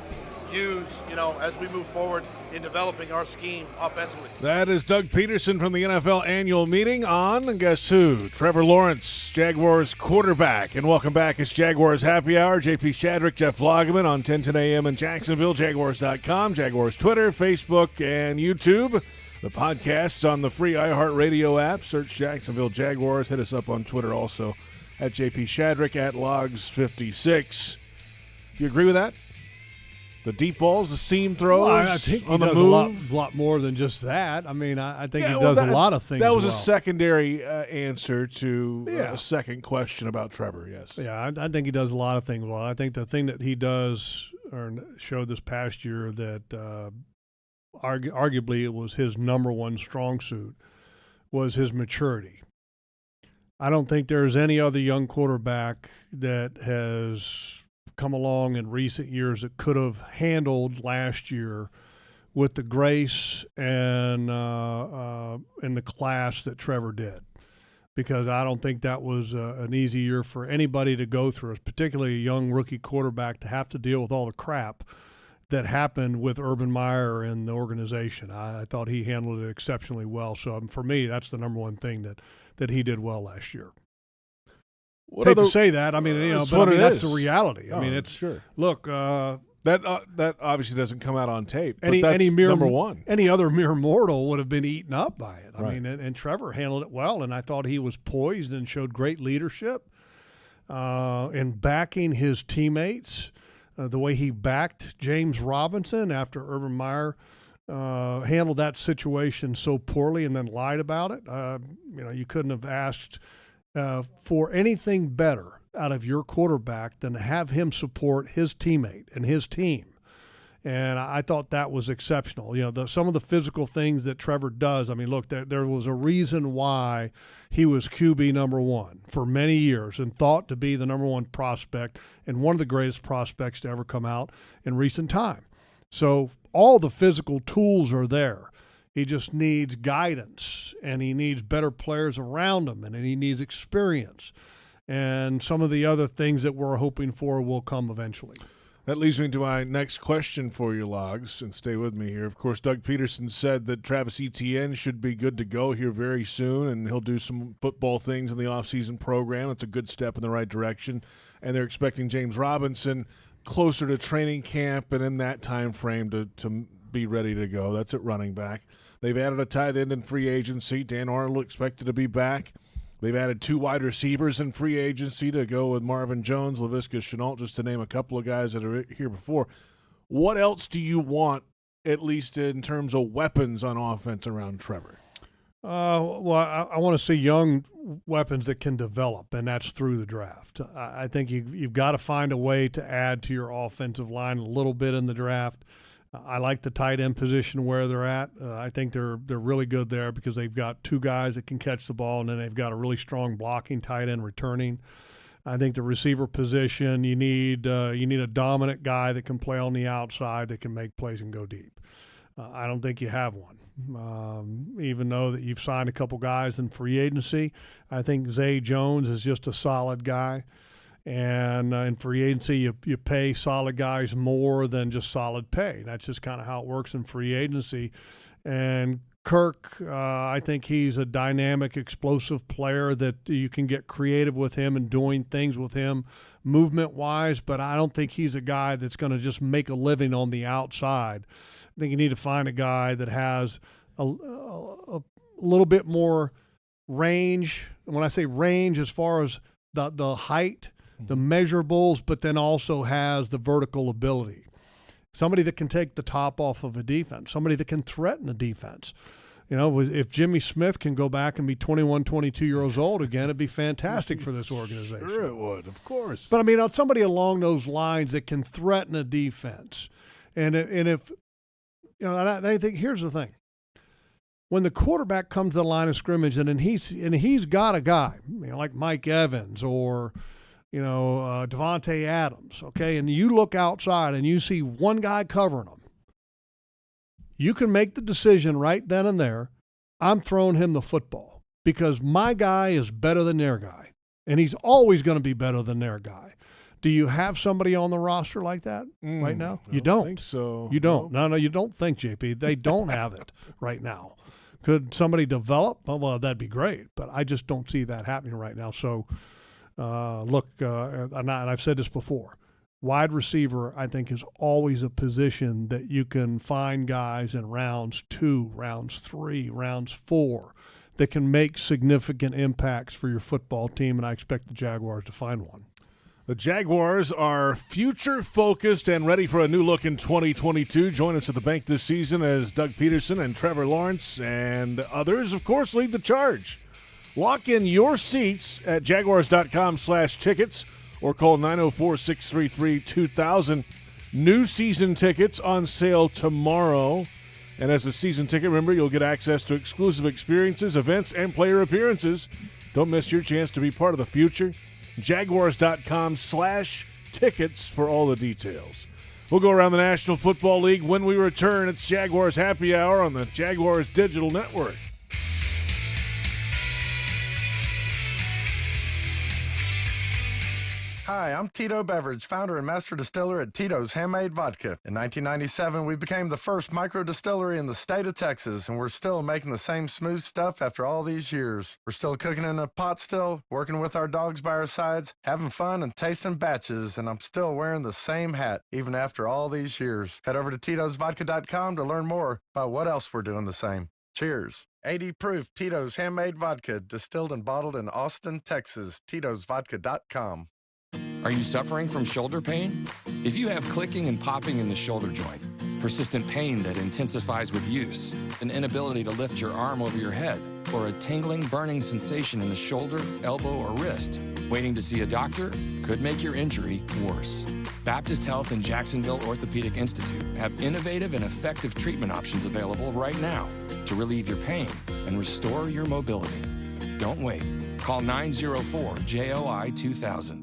use, as we move forward in developing our scheme offensively.
That is Doug Peterson from the NFL annual meeting on, guess who? Trevor Lawrence, Jaguars quarterback. And welcome back. It's Jaguars Happy Hour. JP Shadrick, Jeff Lageman on 1010 AM in Jacksonville, Jaguars.com, Jaguars Twitter, Facebook, and YouTube. The podcast's on the free iHeartRadio app. Search Jacksonville Jaguars. Hit us up on Twitter also at JP Shadrick, at Logs56. Do you agree with that? The deep balls, the seam throws,
well, I think
on
he
the
does
move.
a lot more than just that. I mean, I think he does a lot of things.
That was
well.
a secondary answer to a second question about Trevor, yes.
Yeah, I think he does a lot of things well. I think the thing that he does or showed this past year that arguably it was his number one strong suit was his maturity. I don't think there's any other young quarterback that has come along in recent years that could have handled last year with the grace and the class that Trevor did, because I don't think that was an easy year for anybody to go through, particularly a young rookie quarterback to have to deal with all the crap that happened with Urban Meyer and the organization. I thought he handled it exceptionally well. So for me, that's the number one thing that he did well last year. Hate to say that. I mean, that's the reality. I mean, it's
sure.
Look,
that obviously doesn't come out on tape. But
any
number one.
Any other mere mortal would have been eaten up by it. I
Right.
mean, and Trevor handled it well, and I thought he was poised and showed great leadership in backing his teammates. The way he backed James Robinson after Urban Meyer handled that situation so poorly and then lied about it. You couldn't have asked for anything better out of your quarterback than to have him support his teammate and his team. And I thought that was exceptional. Some of the physical things that Trevor does. I mean, look, there was a reason why he was QB number one for many years and thought to be the number one prospect and one of the greatest prospects to ever come out in recent time. So all the physical tools are there. He just needs guidance, and he needs better players around him, and he needs experience. And some of the other things that we're hoping for will come eventually.
That leads me to my next question for you, Logs, and stay with me here. Of course, Doug Peterson said that Travis Etienne should be good to go here very soon, and he'll do some football things in the offseason program. It's a good step in the right direction, and they're expecting James Robinson closer to training camp and in that time frame to be ready to go. That's at running back. They've added a tight end in free agency. Dan Arnold expected to be back. They've added 2 wide receivers in free agency to go with Marvin Jones, Laviska Shenault, just to name a couple of guys that are here before. What else do you want, at least in terms of weapons on offense around Trevor?
Well, I want to see young weapons that can develop, and that's through the draft. I think you've got to find a way to add to your offensive line a little bit in the draft. I like the tight end position where they're at. I think they're really good there because they've got 2 guys that can catch the ball, and then they've got a really strong blocking tight end returning. I think the receiver position, you need a dominant guy that can play on the outside, that can make plays and go deep. I don't think you have one. Even though that you've signed a couple guys in free agency, I think Zay Jones is just a solid guy. And in free agency, you pay solid guys more than just solid pay. That's just kind of how it works in free agency. And Kirk, I think he's a dynamic, explosive player that you can get creative with him and doing things with him movement-wise, but I don't think he's a guy that's going to just make a living on the outside. I think you need to find a guy that has a little bit more range. When I say range, as far as the height, the measurables, but then also has the vertical ability. Somebody that can take the top off of a defense, somebody that can threaten a defense. You know, if Jimmy Smith can go back and be 21, 22 years old again, it'd be fantastic for this organization.
Sure it would, of course.
But, I mean, somebody along those lines that can threaten a defense. And if, you know, and I think here's the thing. When the quarterback comes to the line of scrimmage and he's got a guy, you know, like Mike Evans or – Devontae Adams, okay, and you look outside and you see one guy covering him, you can make the decision right then and there, I'm throwing him the football because my guy is better than their guy, and he's always going to be better than their guy. Do you have somebody on the roster like that right now? You don't.
Think so.
You don't. No, you don't think, JP. They don't have it right now. Could somebody develop? Well, that'd be great, but I just don't see that happening right now. So, and I've said this before, wide receiver I think is always a position that you can find guys in rounds 2, rounds 3, rounds 4 that can make significant impacts for your football team, and I expect the Jaguars to find one.
The Jaguars are future-focused and ready for a new look in 2022. Join us at the bank this season as Doug Peterson and Trevor Lawrence and others, of course, lead the charge. Lock in your seats at jaguars.com/tickets or call 904-633-2000. New season tickets on sale tomorrow. And as a season ticket, remember, you'll get access to exclusive experiences, events, and player appearances. Don't miss your chance to be part of the future. Jaguars.com/tickets for all the details. We'll go around the National Football League when we return. It's Jaguars Happy Hour on the Jaguars Digital Network.
Hi, I'm Tito Beverage, founder and master distiller at Tito's Handmade Vodka. In 1997, we became the first micro distillery in the state of Texas, and we're still making the same smooth stuff after all these years. We're still cooking in a pot still, working with our dogs by our sides, having fun and tasting batches, and I'm still wearing the same hat, even after all these years. Head over to Tito'sVodka.com to learn more about what else we're doing the same. Cheers. 80 proof Tito's Handmade Vodka, distilled and bottled in Austin, Texas. Tito'sVodka.com.
Are you suffering from shoulder pain? If you have clicking and popping in the shoulder joint, persistent pain that intensifies with use, an inability to lift your arm over your head, or a tingling, burning sensation in the shoulder, elbow, or wrist, waiting to see a doctor could make your injury worse. Baptist Health and Jacksonville Orthopedic Institute have innovative and effective treatment options available right now to relieve your pain and restore your mobility. Don't wait. Call 904-JOI-2000.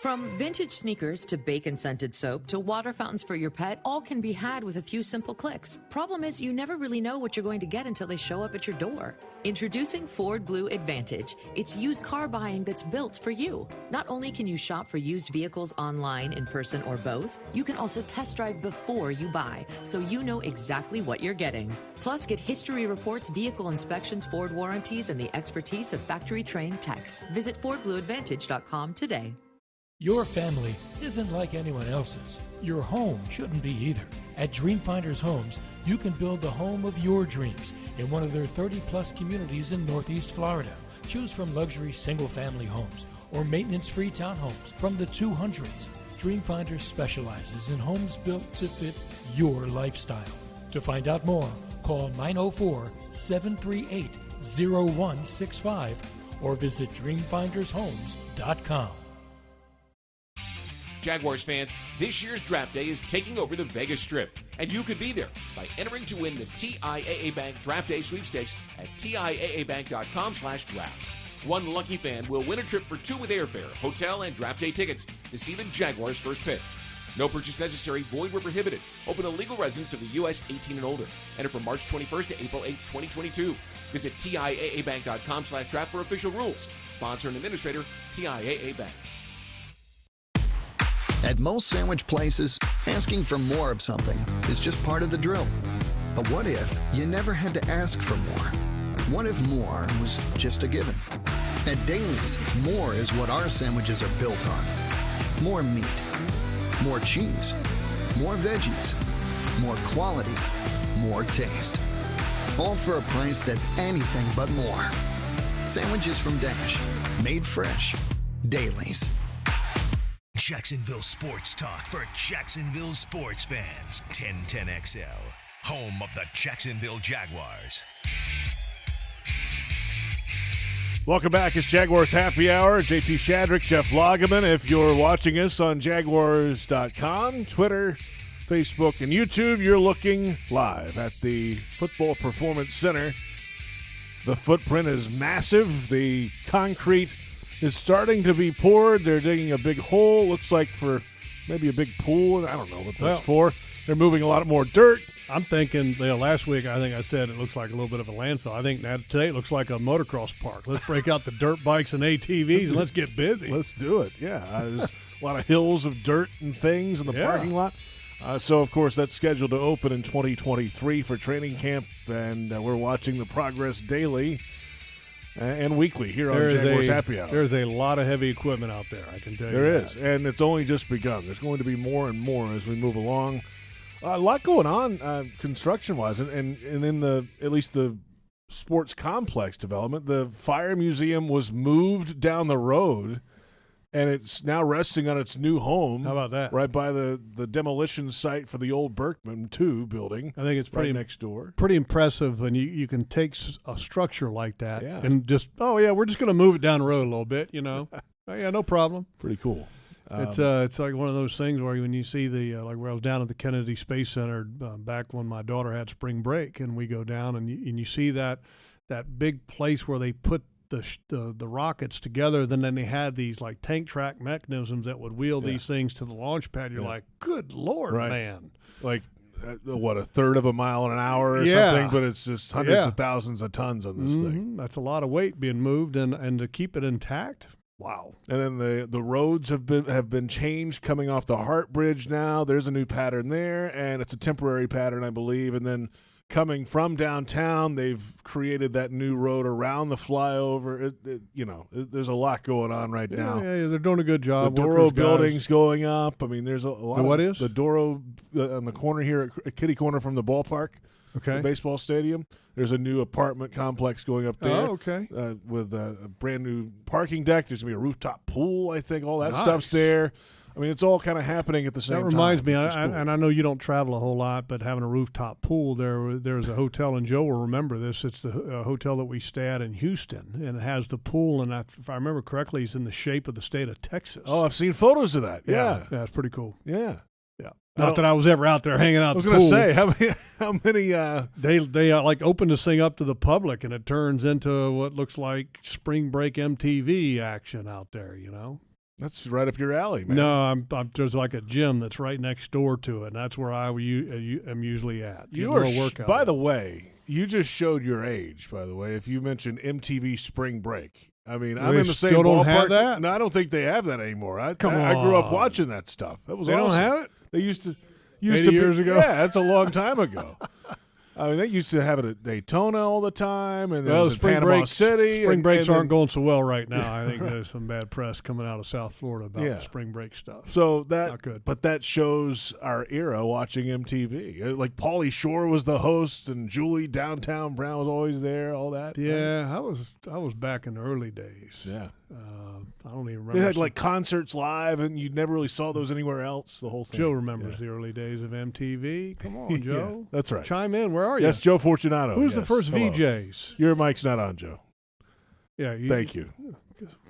From vintage sneakers to bacon-scented soap to water fountains for your pet, all can be had with a few simple clicks. Problem is, you never really know what you're going to get until they show up at your door. Introducing Ford Blue Advantage. It's used car buying that's built for you. Not only can you shop for used vehicles online, in person, or both, you can also test drive before you buy, so you know exactly what you're getting. Plus, get history reports, vehicle inspections, Ford warranties, and the expertise of factory-trained techs. Visit FordBlueAdvantage.com today.
Your family isn't like anyone else's. Your home shouldn't be either. At Dreamfinders Homes, you can build the home of your dreams in one of their 30-plus communities in Northeast Florida. Choose from luxury single-family homes or maintenance-free townhomes from the 200s. Dreamfinder specializes in homes built to fit your lifestyle. To find out more, call 904-738-0165 or visit dreamfindershomes.com.
Jaguars fans, this year's draft day is taking over the Vegas Strip, and you could be there by entering to win the TIAA Bank Draft Day Sweepstakes at TIAABank.com/draft. One lucky fan will win a trip for two with airfare, hotel, and draft day tickets to see the Jaguars' first pick. No purchase necessary, void where prohibited. Open to legal residents of the U.S. 18 and older. Enter from March 21st to April 8, 2022. Visit TIAABank.com/draft for official rules. Sponsor and administrator, TIAA Bank.
At most sandwich places, asking for more of something is just part of the drill. But what if you never had to ask for more? What if more was just a given? At Daly's, more is what our sandwiches are built on. More meat, more cheese, more veggies, more quality, more taste. All for a price that's anything but more. Sandwiches from Dash, made fresh. Daly's.
Jacksonville Sports Talk for Jacksonville sports fans. 1010XL, home of the Jacksonville Jaguars.
Welcome back. It's Jaguars Happy Hour. JP Shadrick, Jeff Lageman. If you're watching us on Jaguars.com, Twitter, Facebook, and YouTube, you're looking live at the Football Performance Center. The footprint is massive. The concrete is starting to be poured. They're digging a big hole, looks like for maybe a big pool. I don't know what that's for. They're moving a lot more dirt.
I'm thinking, last week I think I said it looks like a little bit of a landfill. I think today it looks like a motocross park. Let's break out the dirt bikes and ATVs and let's get busy.
Let's do it, yeah. There's a lot of hills of dirt and things in the parking lot. So, of course, that's scheduled to open in 2023 for training camp, and we're watching the progress daily and weekly here on Jaguars Happy Hour.
There's a lot of heavy equipment out there, I can tell you.
There is, and it's only just begun. There's going to be more and more as we move along. A lot going on construction-wise, and in at least the sports complex development. The fire museum was moved down the road, and it's now resting on its new home.
How about that?
Right by the demolition site for the old Berkman 2 building.
I think it's pretty
next door.
Pretty impressive when you can take a structure like that and just, we're just going to move it down the road a little bit, Yeah, no problem.
Pretty cool.
It's like one of those things where when you see like where I was down at the Kennedy Space Center back when my daughter had spring break, and we go down and you see that big place where they put the rockets together, then they had these like tank track mechanisms that would wheel these things to the launch pad. You're like, good Lord, man.
Like, a third of a mile an hour or something, but it's just hundreds of thousands of tons on this thing.
That's a lot of weight being moved, and to keep it intact. Wow.
And then the roads have been changed coming off the Hart Bridge now. There's a new pattern there, and it's a temporary pattern, I believe. And then coming from downtown, they've created that new road around the flyover. There's a lot going on right now.
Yeah, they're doing a good job.
The Doro building's going up. I mean, there's a lot.
What is?
The Doro on the corner here, at kitty corner from the ballpark.
Okay.
The baseball stadium. There's a new apartment complex going up there.
Oh, okay.
With a brand new parking deck. There's going to be a rooftop pool, I think. All that stuff's there. I mean, it's all kind of happening at the same time.
That reminds me, and I know you don't travel a whole lot, but having a rooftop pool, there's a hotel, and Joe will remember this. It's the hotel that we stay at in Houston, and it has the pool, and if I remember correctly, it's in the shape of the state of Texas.
Oh, I've seen photos of that. Yeah,
it's pretty cool.
Yeah.
Not that I was ever out there hanging out.
I was going to say how many
they like open this thing up to the public, and it turns into what looks like spring break MTV action out there.
That's right up your alley, man.
No, there's like a gym that's right next door to it, and that's where I am usually at.
By the way, you just showed your age. By the way, if you mentioned MTV Spring Break. I mean, I'm in the same ballpark.
Don't have that?
No, I don't think they have that anymore. I grew up watching that stuff. That was
awesome.
Don't have it? They used to 80
years ago?
Yeah, that's a long time ago. I mean, they used to have it at Daytona all the time, and then it was in Panama City.
Spring breaks aren't going so well right now. I think there's some bad press coming out of South Florida about the spring break stuff.
So that,
not good.
But that shows our era watching MTV. Like Pauly Shore was the host, and Julie Downtown Brown was always there. All that.
Yeah, I was back in the early days.
Yeah,
I don't even remember.
They had like concerts live, and you never really saw those anywhere else. The whole thing.
Joe remembers the early days of MTV. Come on, Joe.
That's right.
Chime in. Where are you?
Yes, Joe Fortunato.
Who's the first
Hello.
VJs?
Your mic's not on, Joe.
Yeah.
Thank you.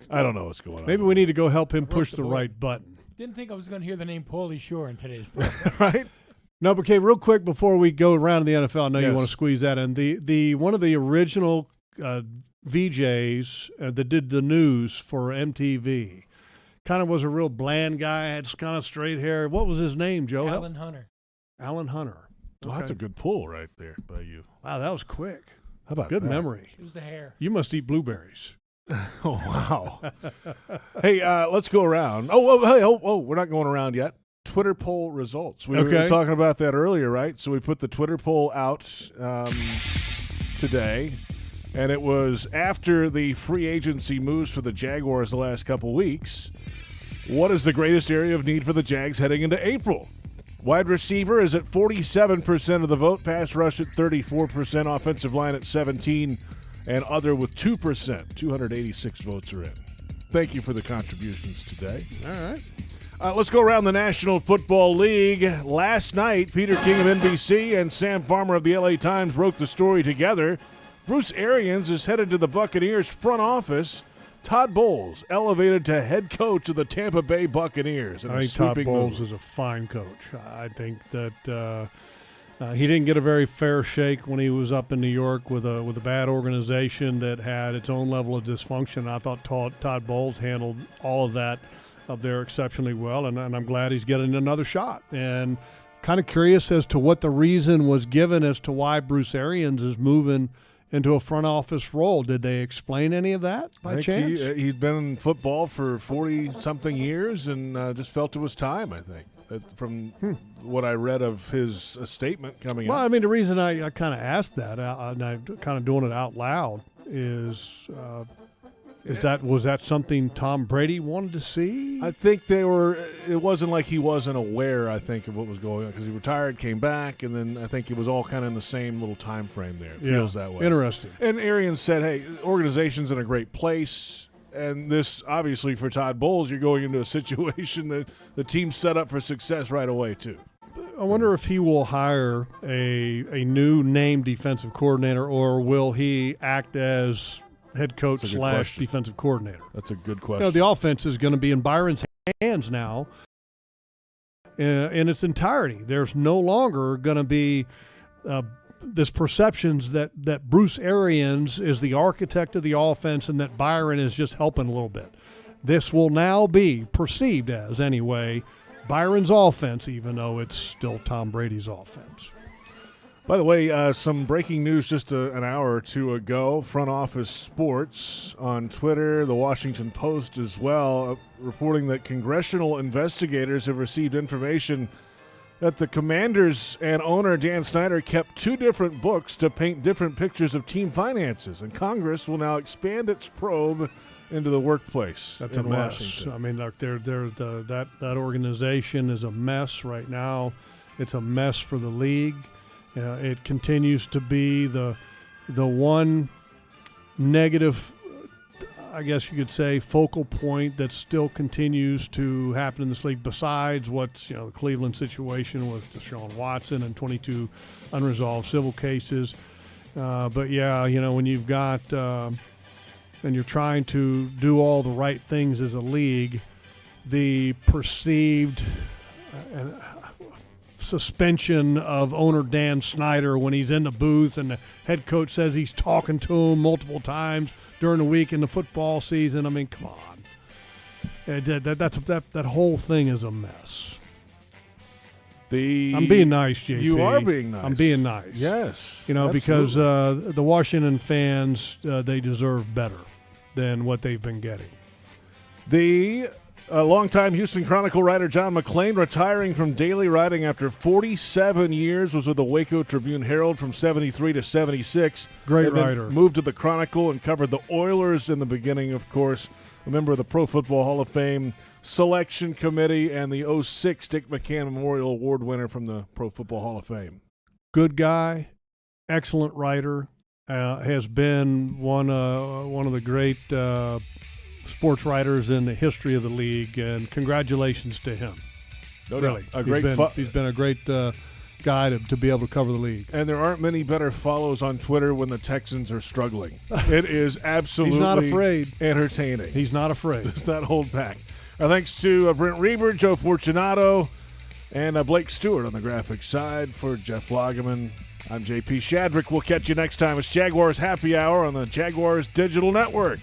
I don't know what's going on.
Maybe we need to go help him push the right button.
Didn't think I was going to hear the name Pauly Shore in today's program.
Right?
No, but okay, real quick before we go around the NFL, I know you
Yes.
want to squeeze that in. The one of the original VJs that did the news for MTV kind of was a real bland guy, had kind of straight hair. What was his name, Joe?
Alan Hunter.
Alan Hunter.
Well, that's a good pull right there by you.
Wow, that was quick.
How about
good
that?
memory?
It was the hair.
You must eat blueberries.
Oh, wow. Hey, let's go around. Oh, we're not going around yet. Twitter poll results. We were talking about that earlier, right? So we put the Twitter poll out today, and it was after the free agency moves for the Jaguars the last couple weeks. What is the greatest area of need for the Jags heading into April? Wide receiver is at 47% of the vote, pass rush at 34%, offensive line at 17%, and other with 2%. 286 votes are in. Thank you for the contributions today.
All right.
Let's go around the National Football League. Last night, Peter King of NBC and Sam Farmer of the LA Times broke the story together. Bruce Arians is headed to the Buccaneers front office. Todd Bowles elevated to head coach of the Tampa Bay Buccaneers.
I think Todd Bowles is a fine coach. I think that he didn't get a very fair shake when he was up in New York with a bad organization that had its own level of dysfunction. I thought Todd Bowles handled all of that up there exceptionally well, and I'm glad he's getting another shot. And kind of curious as to what the reason was given as to why Bruce Arians is moving into a front office role. Did they explain any of that by chance?
He'd been in football for 40-something years and just felt it was time, I think, from what I read of his statement coming
Well,
up.
I mean, the reason I kind of asked that, and I'm kind of doing it out loud, was that something Tom Brady wanted to see?
I think it wasn't like he wasn't aware, I think, of what was going on, because he retired, came back, and then I think it was all kind of in the same little time frame there. It feels that way.
Interesting.
And Arians said, hey, the organization's in a great place, and this, obviously, for Todd Bowles, you're going into a situation that the team's set up for success right away, too.
I wonder if he will hire a new name defensive coordinator, or will he act as head coach / defensive coordinator?
That's a good question.
You know, the offense is going to be in Byron's hands now in its entirety. There's no longer going to be this perceptions that Bruce Arians is the architect of the offense and that Byron is just helping a little bit. This will now be perceived as, anyway, Byron's offense, even though it's still Tom Brady's offense.
By the way, some breaking news just an hour or two ago. Front Office Sports on Twitter, the Washington Post as well, reporting that congressional investigators have received information that the Commanders and owner Dan Snyder kept two different books to paint different pictures of team finances, and Congress will now expand its probe into the workplace.
That's a mess.
Washington.
I mean, look, that organization is a mess right now. It's a mess for the league. It continues to be the one negative, I guess you could say, focal point that still continues to happen in this league, besides what's, the Cleveland situation with Deshaun Watson and 22 unresolved civil cases. But, yeah, when you've got and you're trying to do all the right things as a league, the perceived suspension of owner Dan Snyder when he's in the booth and the head coach says he's talking to him multiple times during the week in the football season. I mean, come on. That whole thing is a mess. I'm being nice, JP.
You are being nice.
I'm being nice.
Yes.
Because the Washington fans, they deserve better than what they've been getting.
The longtime Houston Chronicle writer John McClain retiring from daily writing after 47 years, was with the Waco Tribune-Herald from 73 to 76.
Great writer.
Moved to the Chronicle and covered the Oilers in the beginning, of course. A member of the Pro Football Hall of Fame Selection Committee and the 06 Dick McCann Memorial Award winner from the Pro Football Hall of Fame.
Good guy, excellent writer, has been one of the great sports writers in the history of the league, and congratulations to him.
No
really,
doubt.
He's been a great guy to be able to cover the league.
And there aren't many better follows on Twitter when the Texans are struggling. It is absolutely
He's not afraid.
Entertaining.
He's not afraid.
Does not hold back. Our thanks to Brent Reber, Joe Fortunato, and Blake Stewart on the graphics side. For Jeff Lageman, I'm JP Shadrick. We'll catch you next time. It's Jaguars Happy Hour on the Jaguars Digital Network.